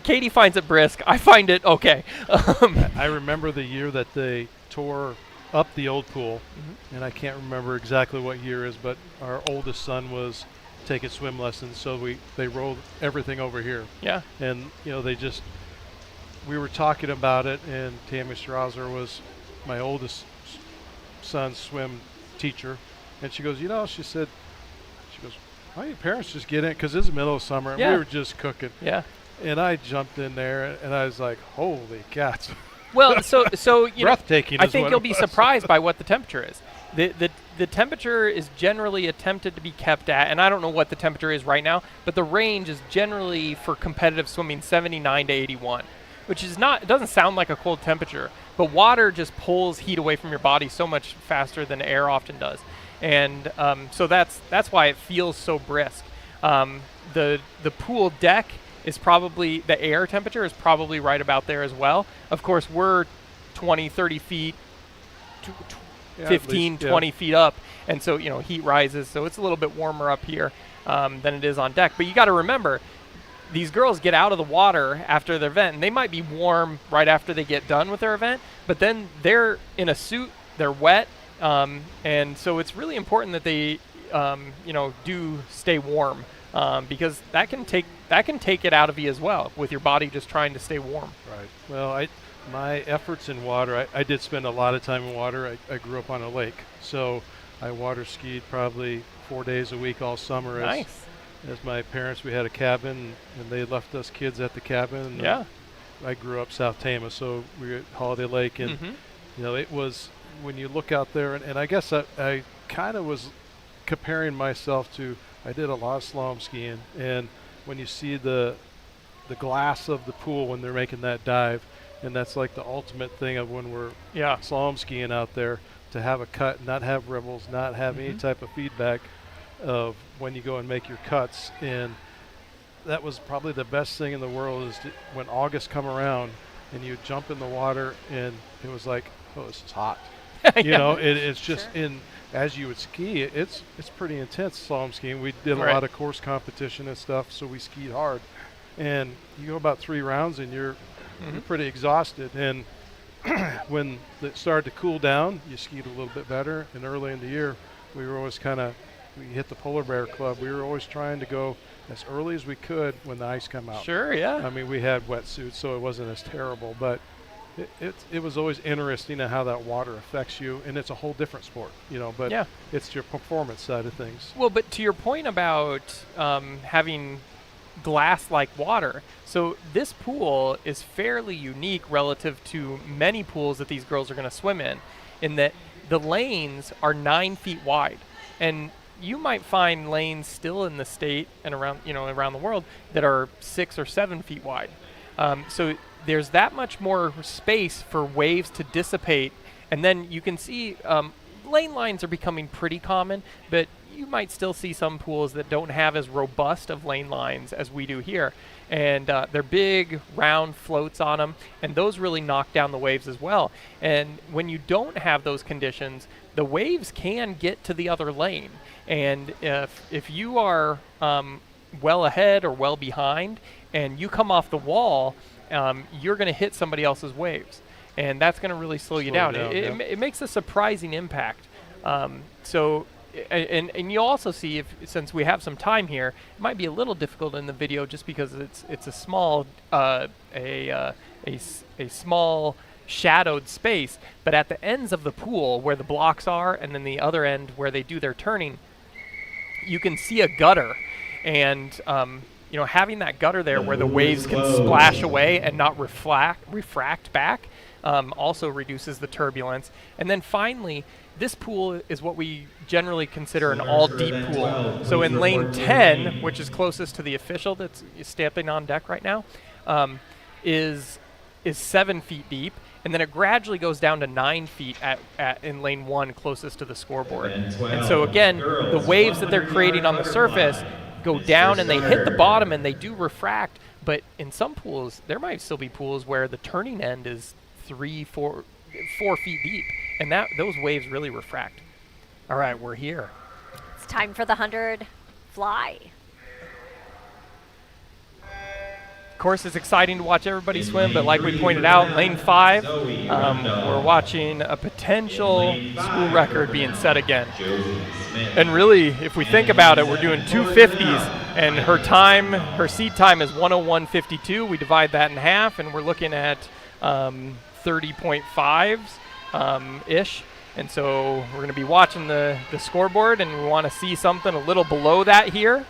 Katie finds it brisk. I find it okay. I remember the year that they tore up the old pool, and I can't remember exactly what year it is, but our oldest son was taking swim lessons, so they rolled everything over here. Yeah. And, we were talking about it, and Tammy Strauser was my oldest son's swim teacher, and she goes, she said, why don't your parents just get in? Because it's the middle of summer, and we were just cooking. Yeah. And I jumped in there, and I was like, holy cats. Well, so breathtaking. I think you'll be surprised by what the temperature is. The temperature is generally attempted to be kept at, and I don't know what the temperature is right now, but the range is generally for competitive swimming 79 to 81, which is it doesn't sound like a cold temperature, but water just pulls heat away from your body so much faster than air often does. And so that's why it feels so brisk. The pool deck is probably, the air temperature is probably right about there as well. Of course, we're 20, 30 feet, 15, 20 feet up, and so, heat rises, so it's a little bit warmer up here than it is on deck. But you got to remember, these girls get out of the water after their event, and they might be warm right after they get done with their event, but then they're in a suit, they're wet, and so it's really important that they, do stay warm. Because that can take it out of you as well, with your body just trying to stay warm. Right. Well, my efforts in water, I did spend a lot of time in water. I grew up on a lake, so I water skied probably 4 days a week all summer. Nice. As my parents, we had a cabin, and they left us kids at the cabin. And Yeah. I grew up South Tama, so we were at Holiday Lake, and you know, it was, when you look out there, and I guess I kind of was comparing myself to, I did a lot of slalom skiing, and when you see the glass of the pool when they're making that dive, and that's like the ultimate thing of when we're slalom skiing out there, to have a cut, not have ripples, not have any type of feedback of when you go and make your cuts. And that was probably the best thing in the world, is when August come around and you jump in the water and it was like, oh, this is hot. You know, it's just as you would ski, it's pretty intense slalom skiing. We did a lot of course competition and stuff, so we skied hard. And you go about 3 rounds and you're pretty exhausted. And when it started to cool down, you skied a little bit better. And early in the year, we were always we hit the Polar Bear Club. We were always trying to go as early as we could when the ice come out. Sure, yeah. I mean, we had wetsuits, so it wasn't as terrible, but it was always interesting how that water affects you, and it's a whole different sport, you know, but it's your performance side of things. Well, but to your point about having glass-like water, so this pool is fairly unique relative to many pools that these girls are going to swim in that the lanes are 9 feet wide. And you might find lanes still in the state and around the world that are 6 or 7 feet wide. So there's that much more space for waves to dissipate. And then you can see lane lines are becoming pretty common, but you might still see some pools that don't have as robust of lane lines as we do here. And they're big, round floats on them, and those really knock down the waves as well. And when you don't have those conditions, the waves can get to the other lane. And if you are well ahead or well behind, and you come off the wall, you're going to hit somebody else's waves. And that's going to really slow you down. It makes a surprising impact. And you also see, since we have some time here, it might be a little difficult in the video just because it's a small a small shadowed space, but at the ends of the pool where the blocks are, and then the other end where they do their turning, you can see a gutter, and having that gutter there where the waves can splash away and not refract back also reduces the turbulence. And then finally, this pool is what we generally consider an all-deep pool. So in lane 10, which is closest to the official that's stamping on deck right now, is 7 feet deep, and then it gradually goes down to 9 feet in lane 1, closest to the scoreboard. And so again, the waves that they're creating on the surface go down and they hit the bottom and they do refract, but in some pools, there might still be pools where the turning end is 4 feet deep, and those waves really refract. All right, we're here. It's time for the 100 fly. Of course, it's exciting to watch everybody swim, but like we pointed out, lane 5, we're watching a potential school record being set again. And really, if we think about it, we're doing 250s, and her seed time is 101.52. We divide that in half, and we're looking at 30.5s ish. And so we're going to be watching the scoreboard, and we want to see something a little below that here.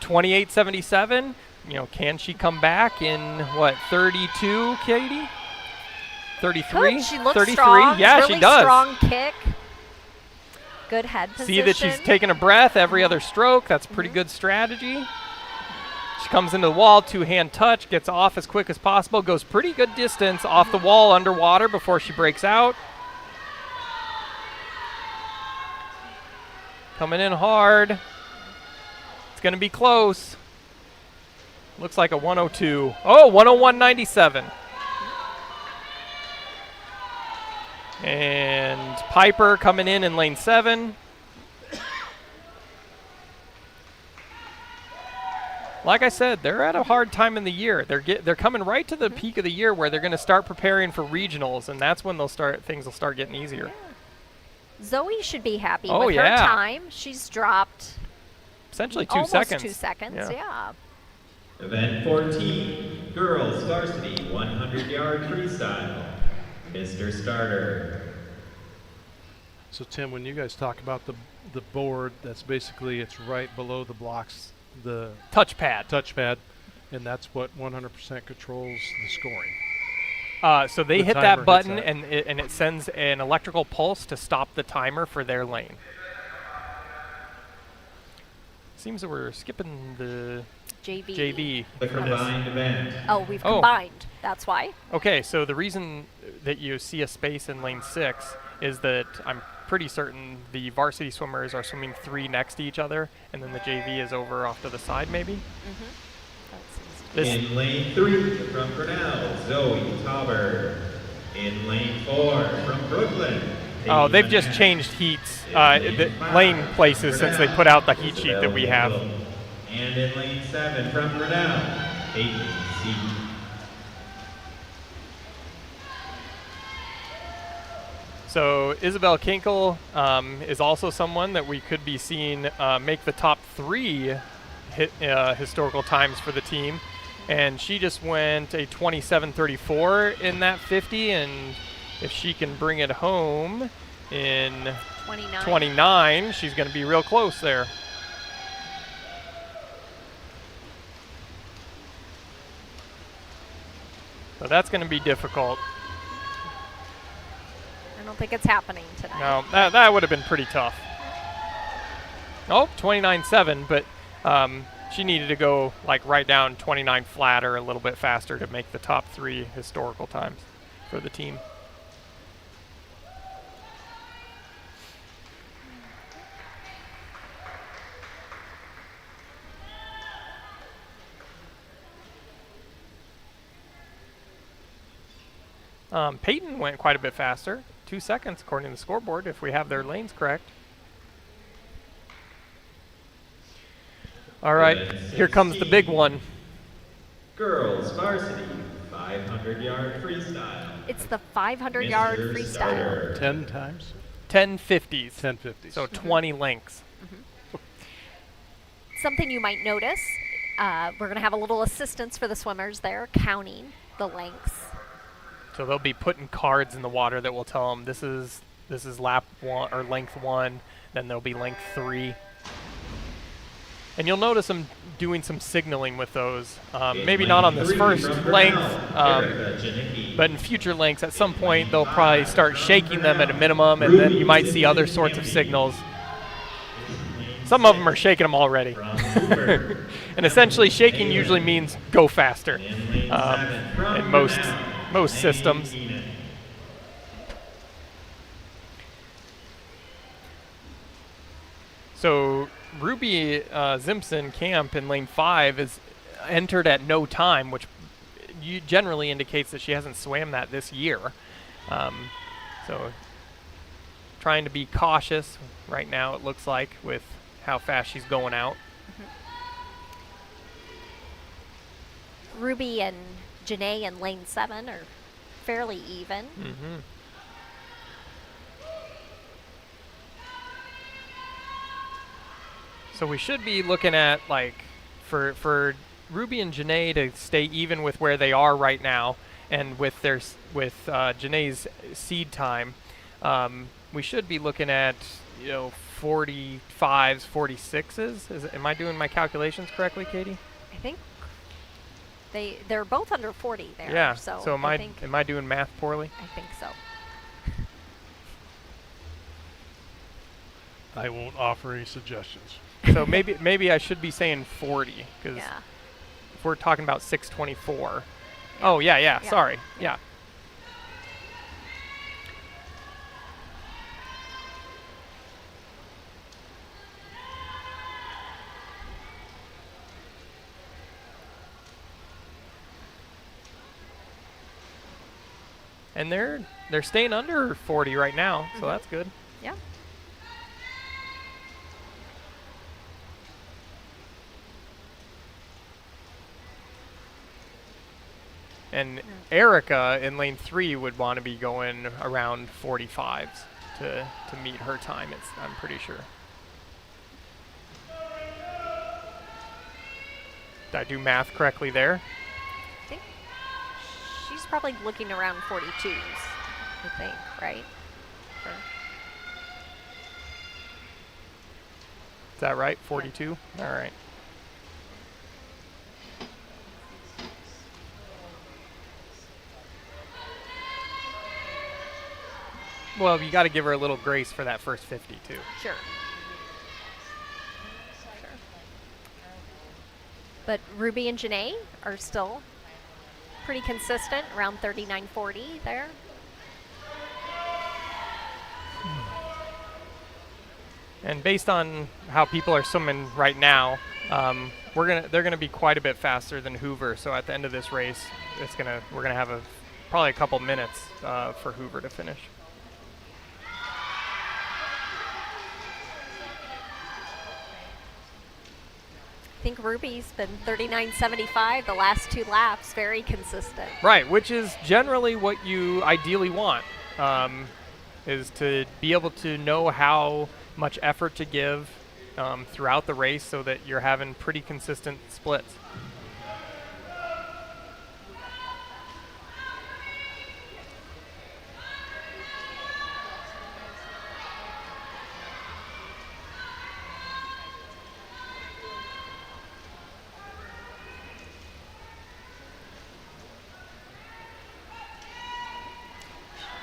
28.77. Can she come back in 32, Katie? 33? She looks 33? strong. Yeah, really she does. Strong kick. Good head position. See that she's taking a breath every other stroke. That's pretty good strategy. She comes into the wall, 2-hand touch, gets off as quick as possible, goes pretty good distance off the wall underwater before she breaks out. Coming in hard. It's going to be close. Looks like a 102. Oh, 101.97. And Piper coming in lane 7. Like I said, they're at a hard time in the year. They're coming right to the peak of the year where they're going to start preparing for regionals, and that's when things will start getting easier. Zoe should be happy with her time. She's dropped essentially 2 almost seconds. 2 seconds, yeah. Event 14, girls varsity 100-yard freestyle. Mr. Starter. So Tim, when you guys talk about the board, that's basically it's right below the blocks, the touchpad, and that's what 100% controls the scoring. So they The hit timer that button, hits that. and it sends an electrical pulse to stop the timer for their lane. Seems that we're skipping the JV The for this. combined event. Oh, we've combined. That's why. Okay, so the reason that you see a space in lane 6 is that I'm pretty certain the varsity swimmers are swimming 3 next to each other, and then the JV is over off to the side, maybe. In lane 3 from Grinnell, Zoe Tauber. In lane 4 from Brooklyn. Oh, they've just changed heats, the lane places since they put out the heat sheet that we have. And in lane 7 from Grinnell, Peyton C. So Isabel Kinkle is also someone that we could be seeing make the top 3 historical times for the team. And she just went a 27:34 in that 50, and if she can bring it home in 29, she's going to be real close there. So that's going to be difficult. I don't think it's happening tonight. No, that would have been pretty tough. Oh, 29.7, but she needed to go like right down 29 flat or a little bit faster to make the top 3 historical times for the team. Peyton went quite a bit faster, 2 seconds according to the scoreboard if we have their lanes correct. All right, here comes the big one. Girls varsity 500-yard freestyle. It's the 500-yard Mr. freestyle. Starter. 10 times? 10 50s. 10 50s. So 20 lengths. Something you might notice, we're going to have a little assistance for the swimmers there, counting the lengths. So they'll be putting cards in the water that will tell them this is lap 1 or length 1, then there'll be length 3. And you'll notice them doing some signaling with those. Maybe not on this first length, but in future lengths, at some point they'll probably start shaking them at a minimum, and then you might see other sorts of signals. Some of them are shaking them already. And essentially, shaking usually means go faster in most systems. So Ruby Zimpson Camp in lane 5 is entered at no time, which generally indicates that she hasn't swam that this year. So trying to be cautious right now, it looks like, with how fast she's going out. Ruby and Janae in lane 7 are fairly even. So we should be looking at, like, for Ruby and Janae to stay even with where they are right now, and with Janae's seed time, we should be looking at 45s, 46s. Am I doing my calculations correctly, Katie? I think they're both under 40 there. Yeah. So am I doing math poorly? I think so. I won't offer any suggestions. So maybe I should be saying 40, because if we're talking about 624. Yeah. Oh yeah. Sorry. Yeah. And they're staying under 40 right now, so that's good. Yeah. And Erica in lane 3 would want to be going around 45s to meet her time, I'm pretty sure. I do math correctly there? I think she's probably looking around 42s, I think, right? Is that right? 42? All right. Well, you got to give her a little grace for that first 50 too. Sure. But Ruby and Janae are still pretty consistent, around 39.40 there. And based on how people are swimming right now, they're gonna be quite a bit faster than Hoover. So at the end of this race, we're gonna have probably a couple minutes for Hoover to finish. I think Ruby's been 39.75 the last 2 laps, very consistent. Right, which is generally what you ideally want, is to be able to know how much effort to give throughout the race so that you're having pretty consistent splits.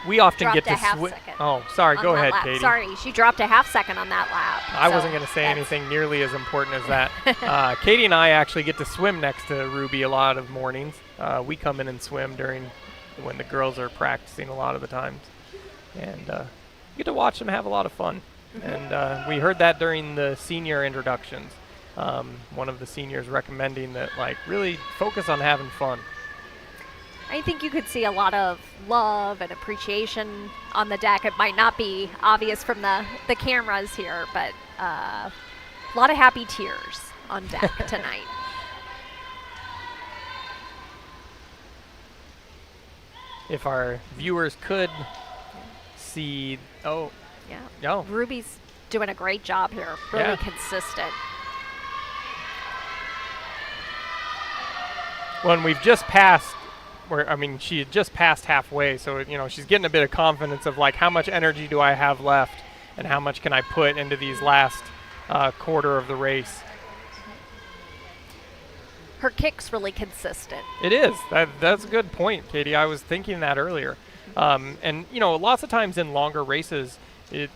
We often Dropped get to a half switch. second Oh, sorry. on Go that ahead, lap. Katie. Sorry, she dropped a half second on that lap. I so wasn't going to say that's- anything nearly as important as that. Katie and I actually get to swim next to Ruby a lot of mornings. We come in and swim when the girls are practicing a lot of the times. And you get to watch them have a lot of fun. And we heard that during the senior introductions. One of the seniors recommending that, like, really focus on having fun. I think you could see a lot of love and appreciation on the deck. It might not be obvious from the cameras here, but a lot of happy tears on deck tonight. If our viewers could see, Yeah. no. Ruby's doing a great job here. Really Yeah. consistent. When we've just passed, she had just passed halfway, so she's getting a bit of confidence of, like, how much energy do I have left, and how much can I put into these last quarter of the race. Her kick's really consistent. It is. That's a good point, Katie. I was thinking that earlier. And lots of times in longer races,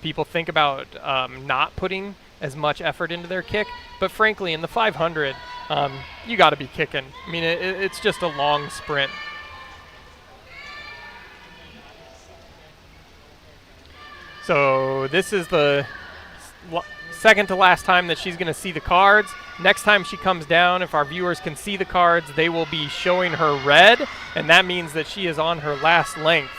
people think about not putting as much effort into their kick, but frankly, in the 500, you got to be kicking. I mean, it's just a long sprint. So this is the second to last time that she's going to see the cards. Next time she comes down, if our viewers can see the cards, they will be showing her red, and that means that she is on her last length.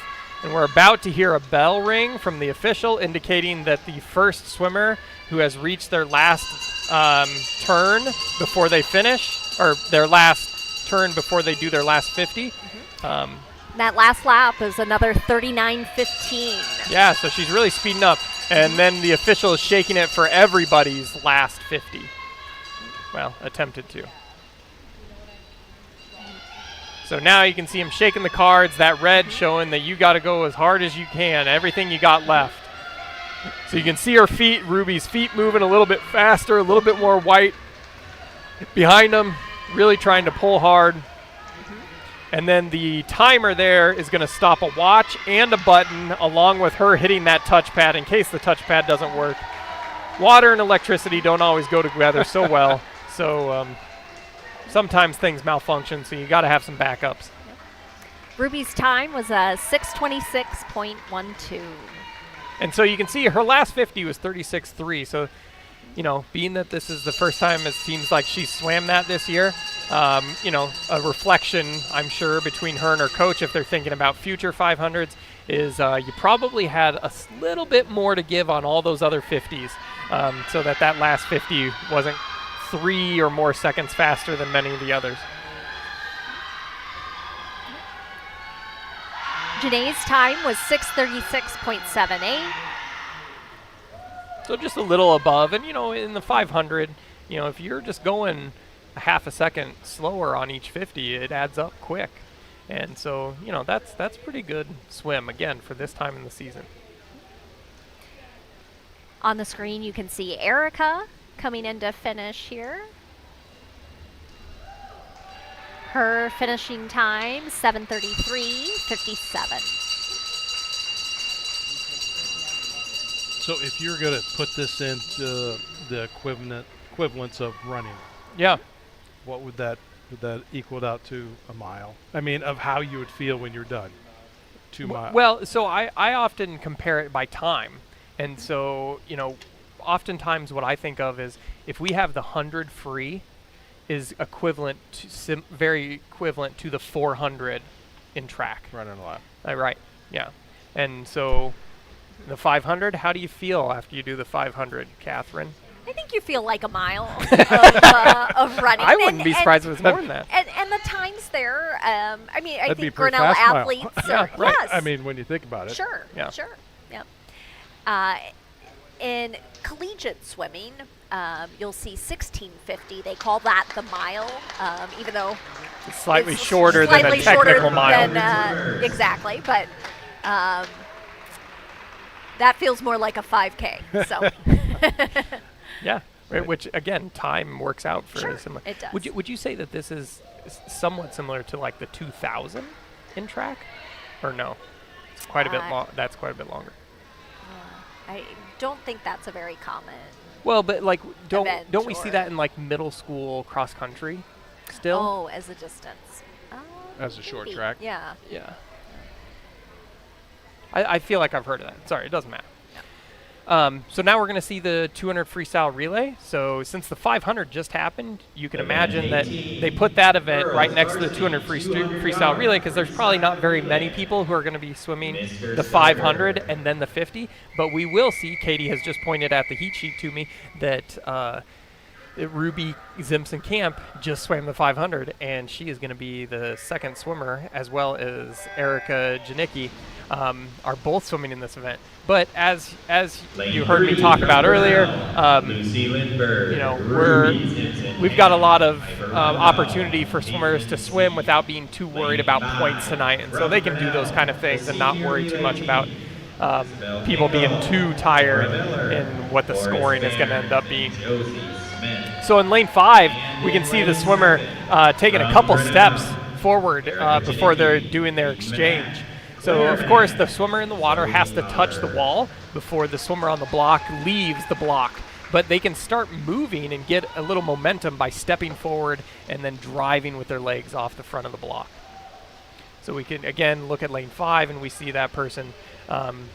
And we're about to hear a bell ring from the official indicating that the first swimmer who has reached their last turn before they finish, or their last turn before they do their last 50. That last lap is another 39.15. Yeah, so she's really speeding up. And then the official is shaking it for everybody's last 50. Well, attempted to. So now you can see him shaking the cards, that red showing that you got to go as hard as you can, everything you got left. So you can see her feet, Ruby's feet moving a little bit faster, a little bit more white behind them, really trying to pull hard. And then the timer there is going to stop a watch and a button along with her hitting that touchpad in case the touchpad doesn't work. Water and electricity don't always go together so well. So sometimes things malfunction, so you got to have some backups. Ruby's time was a 6:26.12. And so you can see her last 50 was 36.3. So, being that this is the first time it seems like she swam that this year, a reflection, I'm sure, between her and her coach, if they're thinking about future 500s, is you probably had a little bit more to give on all those other 50s, so that last 50 wasn't 3 or more seconds faster than many of the others. Janae's time was 6:36.78. So just a little above. And, in the 500, if you're just going a half a second slower on each 50, it adds up quick. And so, you know, that's pretty good swim, again, for this time in the season. On the screen, you can see Erica coming in to finish here. Her finishing time, 7:33.57. So if you're going to put this into the equivalence of running, Yeah. what would that equal out to a mile? I mean, of how you would feel when you're done. 2 miles. Well, so I often compare it by time. And so, you know, oftentimes what I think of is if we have the 100 free is equivalent to very equivalent to the 400 in track. Running a lap. Right. Yeah. And so the 500, how do you feel after you do the 500, Catherine? I think you feel like a mile of running. I wouldn't be surprised if it was more than that. And the times there, I mean, I That'd be a think pretty Grinnell fast mile. athletes Yeah, are, right. yes. I mean, when you think about it. Sure, Yeah. sure, yep. In collegiate swimming, you'll see 1650. They call that the mile, even though It's slightly it's shorter than a slightly shorter technical mile. than, exactly, but that feels more like a 5K. So Yeah. Right. Which again, time works out for Sure, similar. it does. Would you say that this is somewhat similar to like the 2000 in track, or no? It's quite a bit long. That's quite a bit longer. I don't think that's a very common. Well, but like, Event don't we see or- that in like middle school cross country still? Oh, as a distance. As a short Maybe. track. Yeah. Yeah. I feel like I've heard of that. Sorry, it doesn't matter. So now we're going to see the 200 freestyle relay. So since the 500 just happened, you can imagine that they put that event right next to the 200 freestyle relay because there's probably not very many people who are going to be swimming the 500 and then the 50. But we will see, Katie has just pointed at the heat sheet to me, that Ruby Zimson-Camp just swam the 500, and she is going to be the second swimmer, as well as Erica Janicki are both swimming in this event. But as you heard me talk about earlier, you know, we've got a lot of opportunity for swimmers to swim without being too worried about points tonight, and so they can do those kind of things and not worry too much about people being too tired in what the scoring is going to end up being. So in lane 5, we can see the swimmer taking a couple steps forward before they're doing their exchange. So of course the swimmer in the water has to touch the wall before the swimmer on the block leaves the block. But they can start moving and get a little momentum by stepping forward and then driving with their legs off the front of the block. So we can again look at lane 5 and we see that person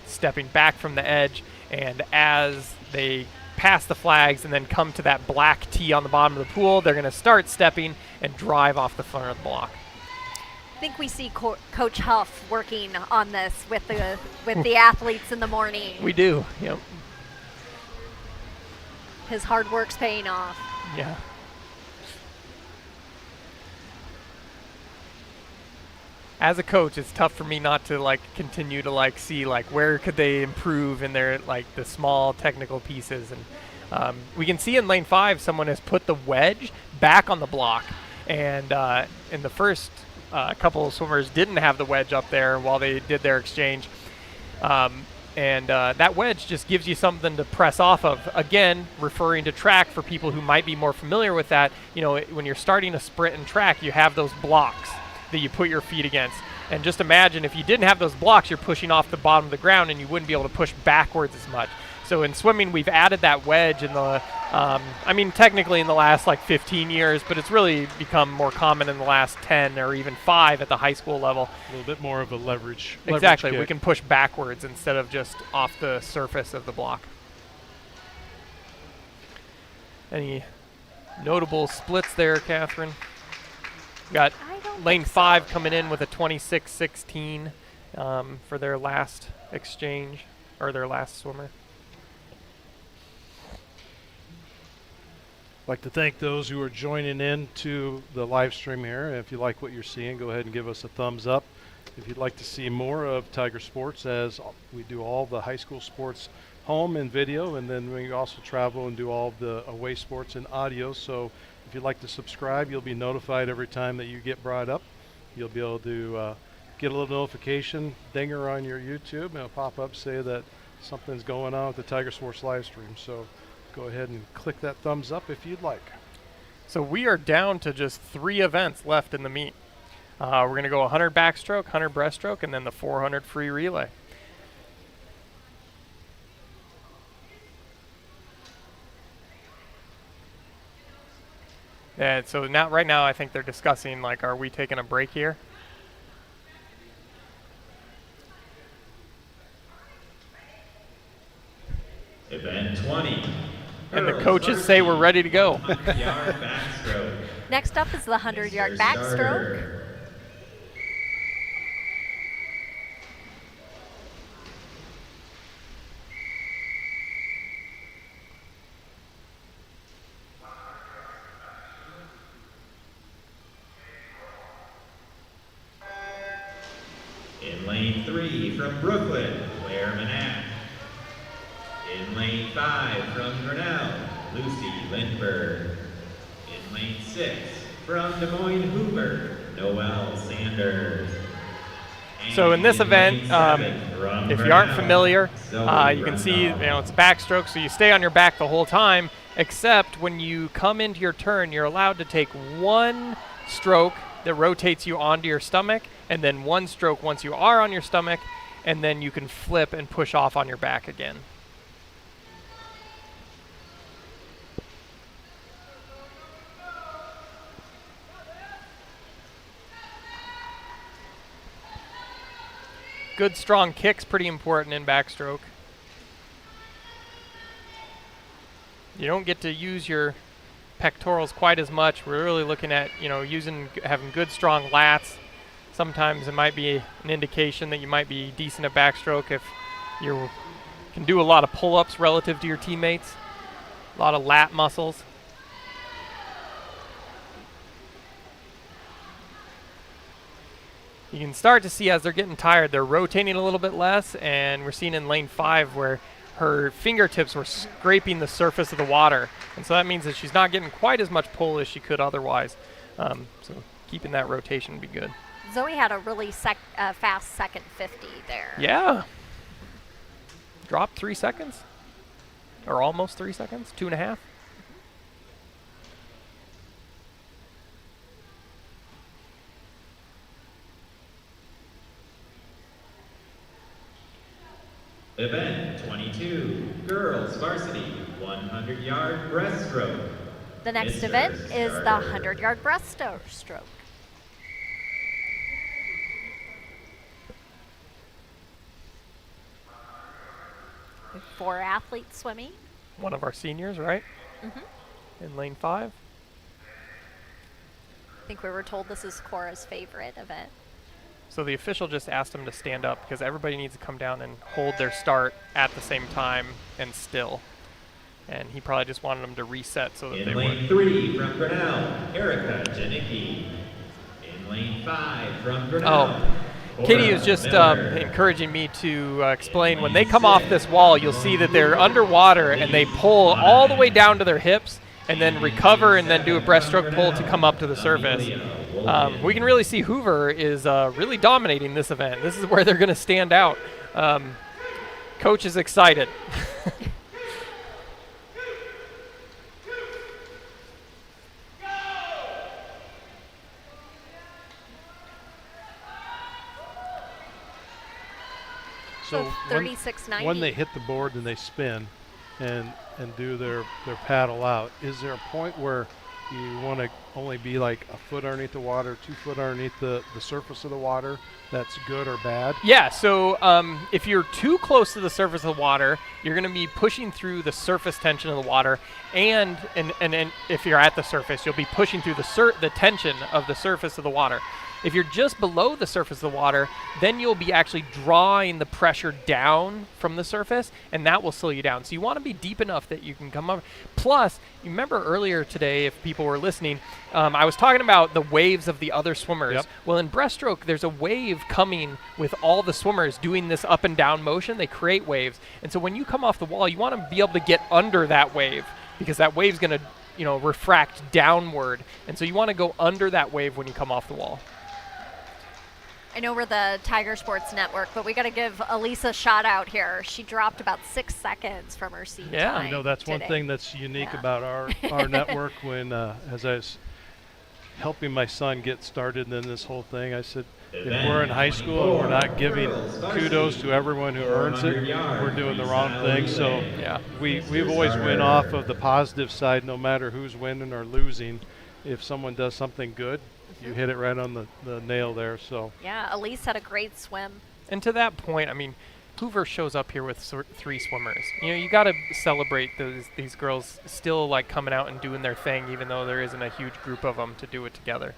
stepping back from the edge, and as they pass the flags and then come to that black tee on the bottom of the pool, they're going to start stepping and drive off the front of the block. I think we see Coach Huff working on this with the athletes in the morning. We do, yep. His hard work's paying off. Yeah. As a coach, it's tough for me not to like continue to like see like where could they improve in their like the small technical pieces. And we can see in lane 5 someone has put the wedge back on the block, and in the first couple of swimmers didn't have the wedge up there while they did their exchange. And that wedge just gives you something to press off of. Again, referring to track for people who might be more familiar with that, you know, when you're starting a sprint and track, you have those blocks that you put your feet against. And just imagine if you didn't have those blocks, you're pushing off the bottom of the ground and you wouldn't be able to push backwards as much. So in swimming, we've added that wedge in the, I mean, technically in the last like 15 years, but it's really become more common in the last 10 or even 5 at the high school level. A little bit more of a leverage. Exactly. We kick. can push backwards instead of just off the surface of the block. Any notable splits there, Catherine? Got lane 5 coming in with a 26-16 for their last exchange, or their last swimmer. I'd like to thank those who are joining in to the live stream here. If you like what you're seeing, go ahead and give us a thumbs up. If you'd like to see more of Tiger Sports, as we do all the high school sports home and video, and then we also travel and do all of the away sports and audio. So If you'd like to subscribe, you'll be notified every time that you get brought up. You'll be able to get a little notification dinger on your YouTube, and it'll pop up say that something's going on with the Tiger Sports live stream. So go ahead and click that thumbs up if you'd like. So we are down to just 3 events left in the meet. We're going to go 100 backstroke, 100 breaststroke, and then the 400 free relay. And so now, right now, I think they're discussing, like, are we taking a break here? Event 20. And the coaches say we're ready to go. 100-yard backstroke. Next up is the 100-yard backstroke. In lane 3 from Brooklyn, Claire Manac. In lane 5 from Grinnell, Lucy Lindbergh. In lane 6 from Des Moines, Hoover, Noelle Sanders. So in this event, if you aren't familiar, Zoe you can see, Rundall. it's backstroke, so you stay on your back the whole time, except when you come into your turn, you're allowed to take 1 stroke that rotates you onto your stomach, and then 1 stroke once you are on your stomach, and then you can flip and push off on your back again. Good strong kick's pretty important in backstroke. You don't get to use your pectorals quite as much. We're really looking at, having good strong lats. Sometimes it might be an indication that you might be decent at backstroke if you can do a lot of pull-ups relative to your teammates. A lot of lat muscles. You can start to see as they're getting tired, they're rotating a little bit less, and we're seeing in lane 5 where her fingertips were scraping the surface of the water. And so that means that she's not getting quite as much pull as she could otherwise. So keeping that rotation would be good. Zoe had a really fast second 50 there. Yeah. Dropped 3 seconds. Or almost 3 seconds, 2.5. Event 22, girls varsity, 100-yard breaststroke. The next Mr. event is the Starter. 100-yard breaststroke. With 4 athletes swimming. One of our seniors, right? Mm-hmm. In lane 5. I think we were told this is Cora's favorite event. So the official just asked them to stand up because everybody needs to come down and hold their start at the same time and still. And he probably just wanted them to reset so that In they lane would. 3 from Grinnell, Erica Janicki. In lane 5 from Grinnell. Oh, Katie is just encouraging me to explain when they come off this wall, you'll see that they're underwater and they pull all the way down to their hips and then recover and then do a breaststroke pull to come up to the surface. We can really see Hoover is really dominating this event. This is where they're going to stand out. Coach is excited. So when 36.90. when they hit the board and they spin and do their paddle out, is there a point where you want to only be like a foot underneath the water, 2 foot underneath the surface of the water? That's good or bad? Yeah, so if you're too close to the surface of the water, you're going to be pushing through the surface tension of the water, and if you're at the surface, you'll be pushing through the tension of the surface of the water. If you're just below the surface of the water, then you'll be actually drawing the pressure down from the surface, and that will slow you down. So you want to be deep enough that you can come up. Plus, you remember earlier today, if people were listening, I was talking about the waves of the other swimmers. Yep. Well, in breaststroke, there's a wave coming with all the swimmers doing this up and down motion. They create waves. And so when you come off the wall, you want to be able to get under that wave, because that wave's going to refract downward. And so you want to go under that wave when you come off the wall. I know we're the Tiger Sports Network, but we got to give Elise a shout out here. She dropped about 6 seconds from her seat time. That's today. one thing that's unique about our network. When as I was helping my son get started in this whole thing, I said, if we're in high school and we're not giving kudos to everyone who earns it, we're doing the wrong thing. So we've always went off of the positive side, no matter who's winning or losing. If someone does something good, you hit it right on the nail there. So yeah, Elise had a great swim. And to that point, I mean, Hoover shows up here with 3 swimmers. You got to celebrate these girls still like coming out and doing their thing, even though there isn't a huge group of them to do it together.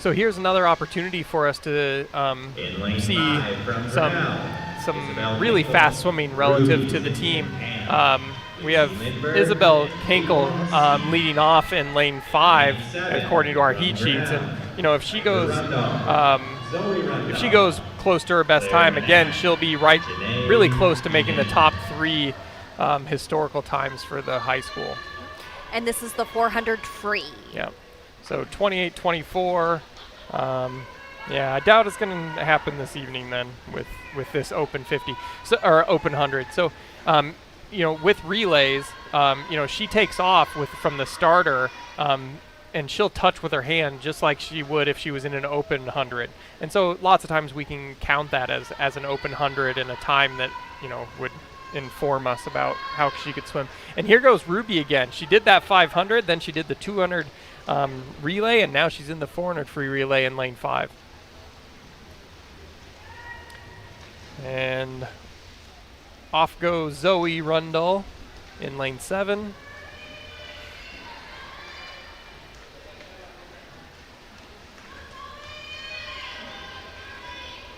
So here's another opportunity for us to see some really fast swimming relative to the team. We have Isabel Kenkel leading off in lane 5, according to our heat sheets, and if she goes close to her best time again, she'll be really close to making the top 3 historical times for the high school. And this is the 400 free. Yeah. So 28-24. I doubt it's going to happen this evening then with this open 50 or open 100. So. With relays, she takes off from the starter, and she'll touch with her hand just like she would if she was in an open 100. And so lots of times we can count that as an open 100 and a time that, would inform us about how she could swim. And here goes Ruby again. She did that 500, then she did the 200 relay, and now she's in the 400 free relay in lane 5. And off goes Zoe Rundle in lane 7.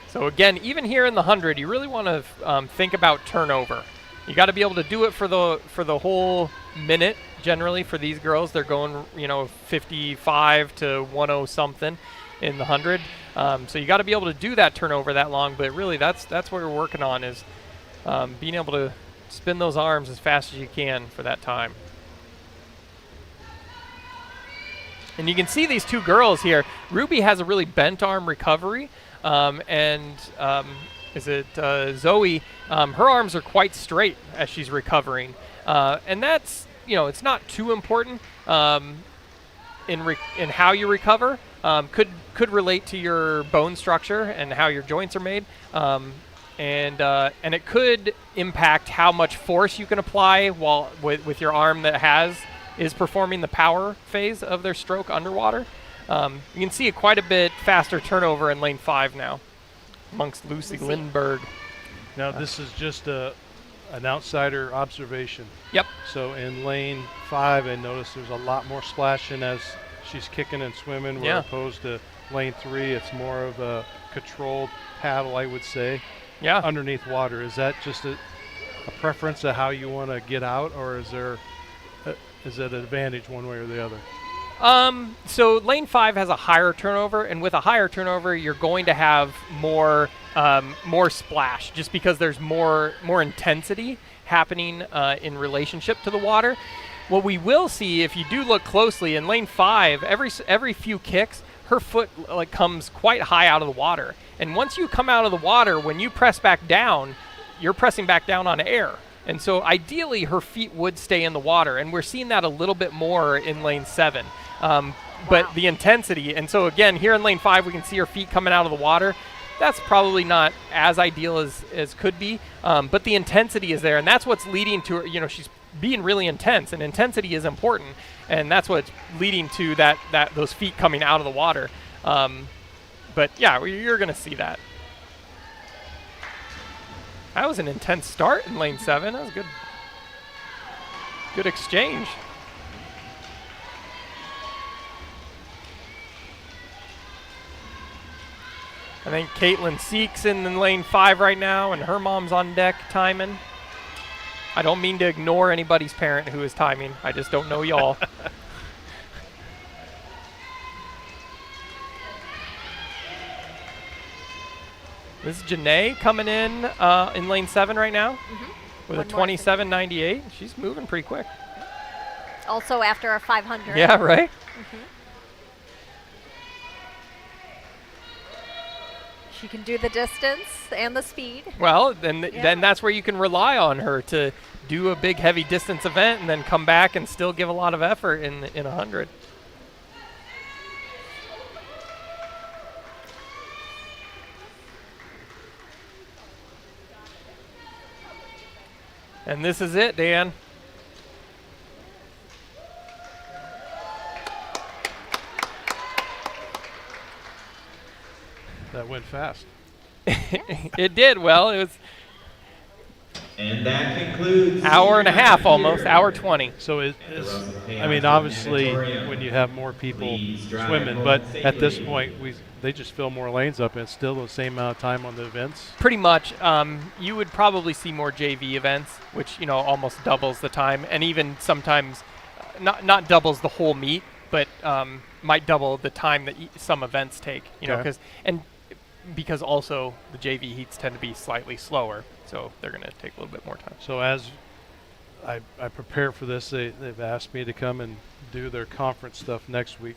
So again, even here in the 100, you really want to think about turnover. You got to be able to do it for the whole minute. Generally, for these girls, they're going 55 to 10 something in the 100. So you got to be able to do that turnover that long. But really, that's what we're working on is. Being able to spin those arms as fast as you can for that time. And you can see these 2 girls here. Ruby has a really bent arm recovery, and Zoe, her arms are quite straight as she's recovering. And that's, it's not too important in how you recover. Could relate to your bone structure and how your joints are made. And it could impact how much force you can apply while with your arm that is performing the power phase of their stroke underwater. You can see quite a bit faster turnover in lane 5 now amongst Lucy Lindberg. Now this is just an outsider observation. Yep. So in lane 5, I noticed there's a lot more splashing as she's kicking and swimming, where opposed to lane 3, it's more of a controlled paddle, I would say. Yeah. Underneath water. Is that just a preference of how you want to get out, or is it an advantage one way or the other? So lane 5 has a higher turnover, and with a higher turnover, you're going to have more splash, just because there's more intensity happening in relationship to the water. What we will see, if you do look closely, in lane 5, every few kicks, her foot comes quite high out of the water. And once you come out of the water, when you press back down, you're pressing back down on air. And so ideally, her feet would stay in the water. And we're seeing that a little bit more in lane 7. But the intensity, and so again, here in lane 5, we can see her feet coming out of the water. That's probably not as ideal as could be. But the intensity is there, and that's what's leading to her, she's being really intense, and intensity is important. And that's what's leading to those feet coming out of the water. But yeah, you're going to see that. That was an intense start in lane 7. That was good. Good exchange. I think Caitlin Seeks in lane 5 right now, and her mom's on deck timing. I don't mean to ignore anybody's parent who is timing. I just don't know y'all. This is Janae coming in lane 7 right now. With One a more 27.98, she's moving pretty quick. Also after a 500. Yeah, right? She can do the distance and the speed. Well, then that's where you can rely on her to do a big, heavy distance event and then come back and still give a lot of effort in 100. And this is it, Dan. That went fast. It did. Well, it was And that concludes. hour and a half here almost, hour 20. So I mean, Chaos obviously, Auditorium. when you have more people Please drive swimming, home but at this safely. point, they just fill more lanes up, and it's still the same amount of time on the events. Pretty much. You would probably see more JV events, which almost doubles the time, and even sometimes not doubles the whole meet, but might double the time that some events take. Because also the JV heats tend to be slightly slower, so they're going to take a little bit more time. So as I prepare for this, they've asked me to come and do their conference stuff next week.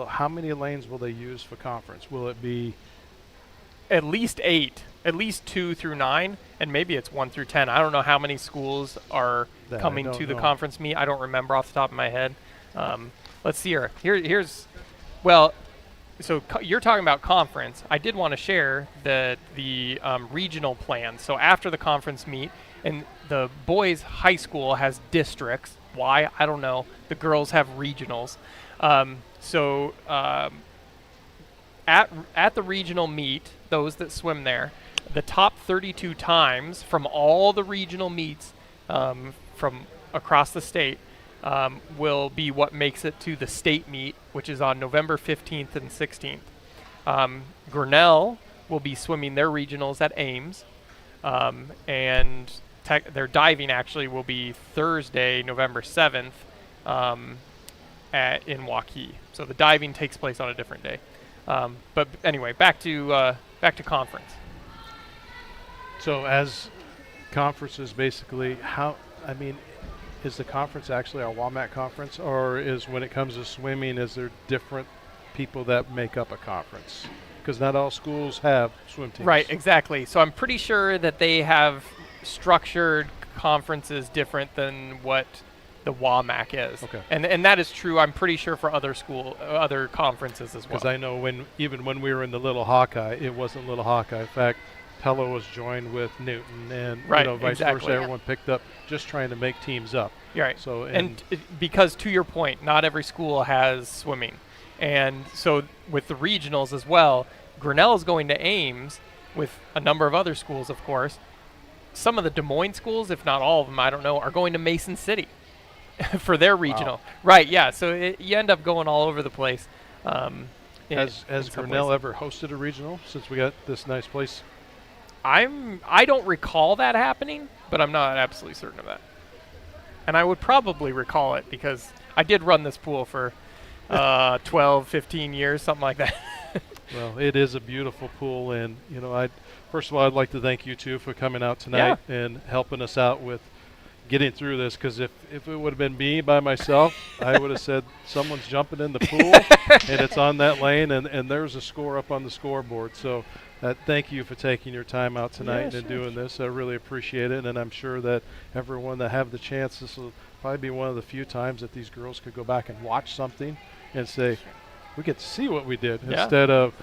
How many lanes will they use for conference? Will it be At least 8, at least 2 through 9, and maybe it's 1 through 10. I don't know how many schools are That I coming don't to the know. conference meet. I don't remember off the top of my head. Let's see here. Well, so you're talking about conference. I did want to share the regional plan. So after the conference meet, and the boys' high school has districts. Why? I don't know. The girls have regionals. At the regional meet, those that swim there, the top 32 times from all the regional meets from across the state will be what makes it to the state meet, which is on November 15th and 16th. Grinnell will be swimming their regionals at Ames, and their diving actually will be Thursday, November 7th in Waukee. So the diving takes place on a different day. But anyway, back to conference. so as conferences basically? Is the conference actually our WAMAC conference, or is when it comes to swimming, is there different people that make up a conference? Because not all schools have swim teams. Right, exactly. So I'm pretty sure that they have structured conferences different than what the WAMAC is. Okay. And that is true, I'm pretty sure, for other conferences as well. Because I know even when we were in the Little Hawkeye, it wasn't Little Hawkeye. In fact, Pella was joined with Newton, and Right, vice exactly. versa. Everyone picked up, just trying to make teams up. You're right. So Because to your point, not every school has swimming. And so with the regionals as well, Grinnell is going to Ames with a number of other schools, of course. Some of the Des Moines schools, if not all of them, I don't know, are going to Mason City for their regional. Right, yeah. So you end up going all over the place. Has Grinnell ever hosted a regional since we got this nice place? I don't recall that happening, but I'm not absolutely certain of that. And I would probably recall it because I did run this pool for 12, 15 years, something like that. Well, it is a beautiful pool, and first of all, I'd like to thank you two for coming out tonight and helping us out with getting through this. Because if it would have been me by myself, I would have said someone's jumping in the pool, and it's on that lane, and there's a score up on the scoreboard. So thank you for taking your time out tonight and doing this. I really appreciate it, and I'm sure that everyone that have the chance, this will probably be one of the few times that these girls could go back and watch something and say, we get to see what we did instead of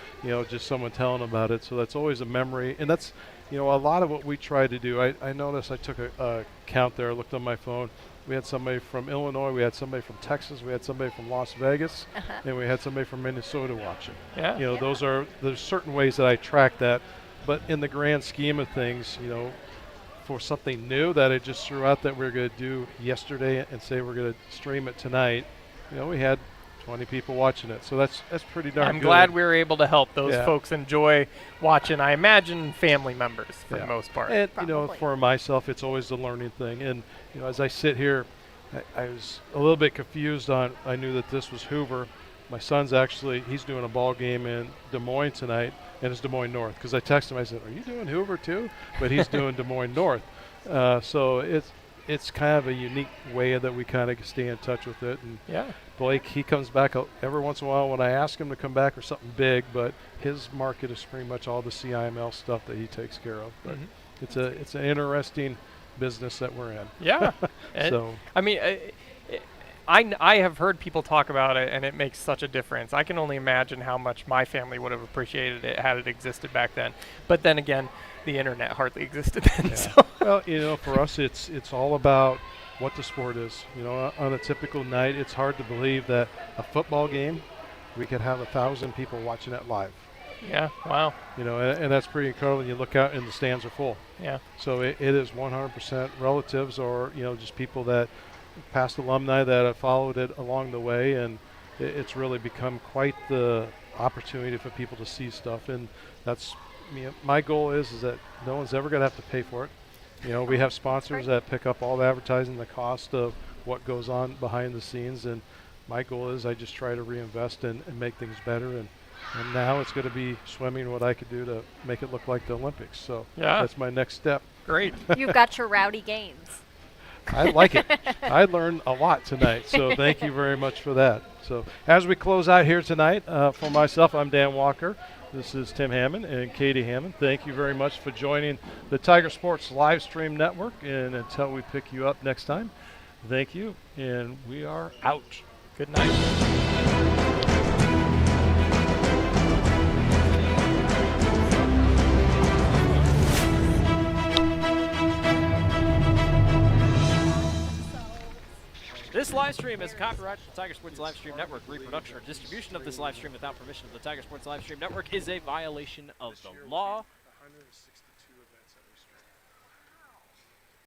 just someone telling about it. So that's always a memory, and that's a lot of what we try to do. I noticed, I took a count there, I looked on my phone. We had somebody from Illinois, we had somebody from Texas, we had somebody from Las Vegas, and we had somebody from Minnesota watching. There's certain ways that I track that, but in the grand scheme of things, for something new that I just threw out that we are going to do yesterday and say we're going to stream it tonight, we had 20 people watching it, so that's pretty darn good. I'm glad we were able to help those folks enjoy watching. I imagine family members for the most part. And for myself, it's always the learning thing. And as I sit here, I was a little bit confused I knew that this was Hoover. My son's he's doing a ball game in Des Moines tonight, and it's Des Moines North. Because I texted him, I said, "Are you doing Hoover too?" But he's doing Des Moines North. So it's kind of a unique way that we kind of stay in touch with it. And Yeah. Blake, he comes back every once in a while when I ask him to come back or something big, but his market is pretty much all the CIML stuff that he takes care of. But it's an interesting business that we're in. Yeah. So I mean, I have heard people talk about it, and it makes such a difference. I can only imagine how much my family would have appreciated it had it existed back then. But then again, the internet hardly existed then. Yeah. So. Well, you know, for us, it's all about what the sport is. You know, on a typical night, it's hard to believe that a football game, we could have 1,000 people watching it live. Yeah. Wow. You know, and that's pretty incredible. You look out and the stands are full. Yeah. So it is 100% relatives, or you know, just people that past alumni that have followed it along the way, and it's really become quite the opportunity for people to see stuff. And that's, you know, my goal is that no one's ever going to have to pay for it. You know, we have sponsors that pick up all the advertising, the cost of what goes on behind the scenes, and my goal is I just try to reinvest and make things better. And now it's going to be swimming, what I could do to make it look like the Olympics. So that's my next step. Great. You've got your rowdy games. I like it. I learned a lot tonight, so thank you very much for that. So as we close out here tonight, for myself, I'm Dan Walker. This is Tim Hammond and Katie Hammond. Thank you very much for joining the Tiger Sports live stream network. And until we pick you up next time, thank you, and we are out. Good night. This live stream is copyrighted to the Tiger Sports Live Stream Network. Reproduction or distribution of this live stream without permission of the Tiger Sports Live Stream Network is a violation of the law.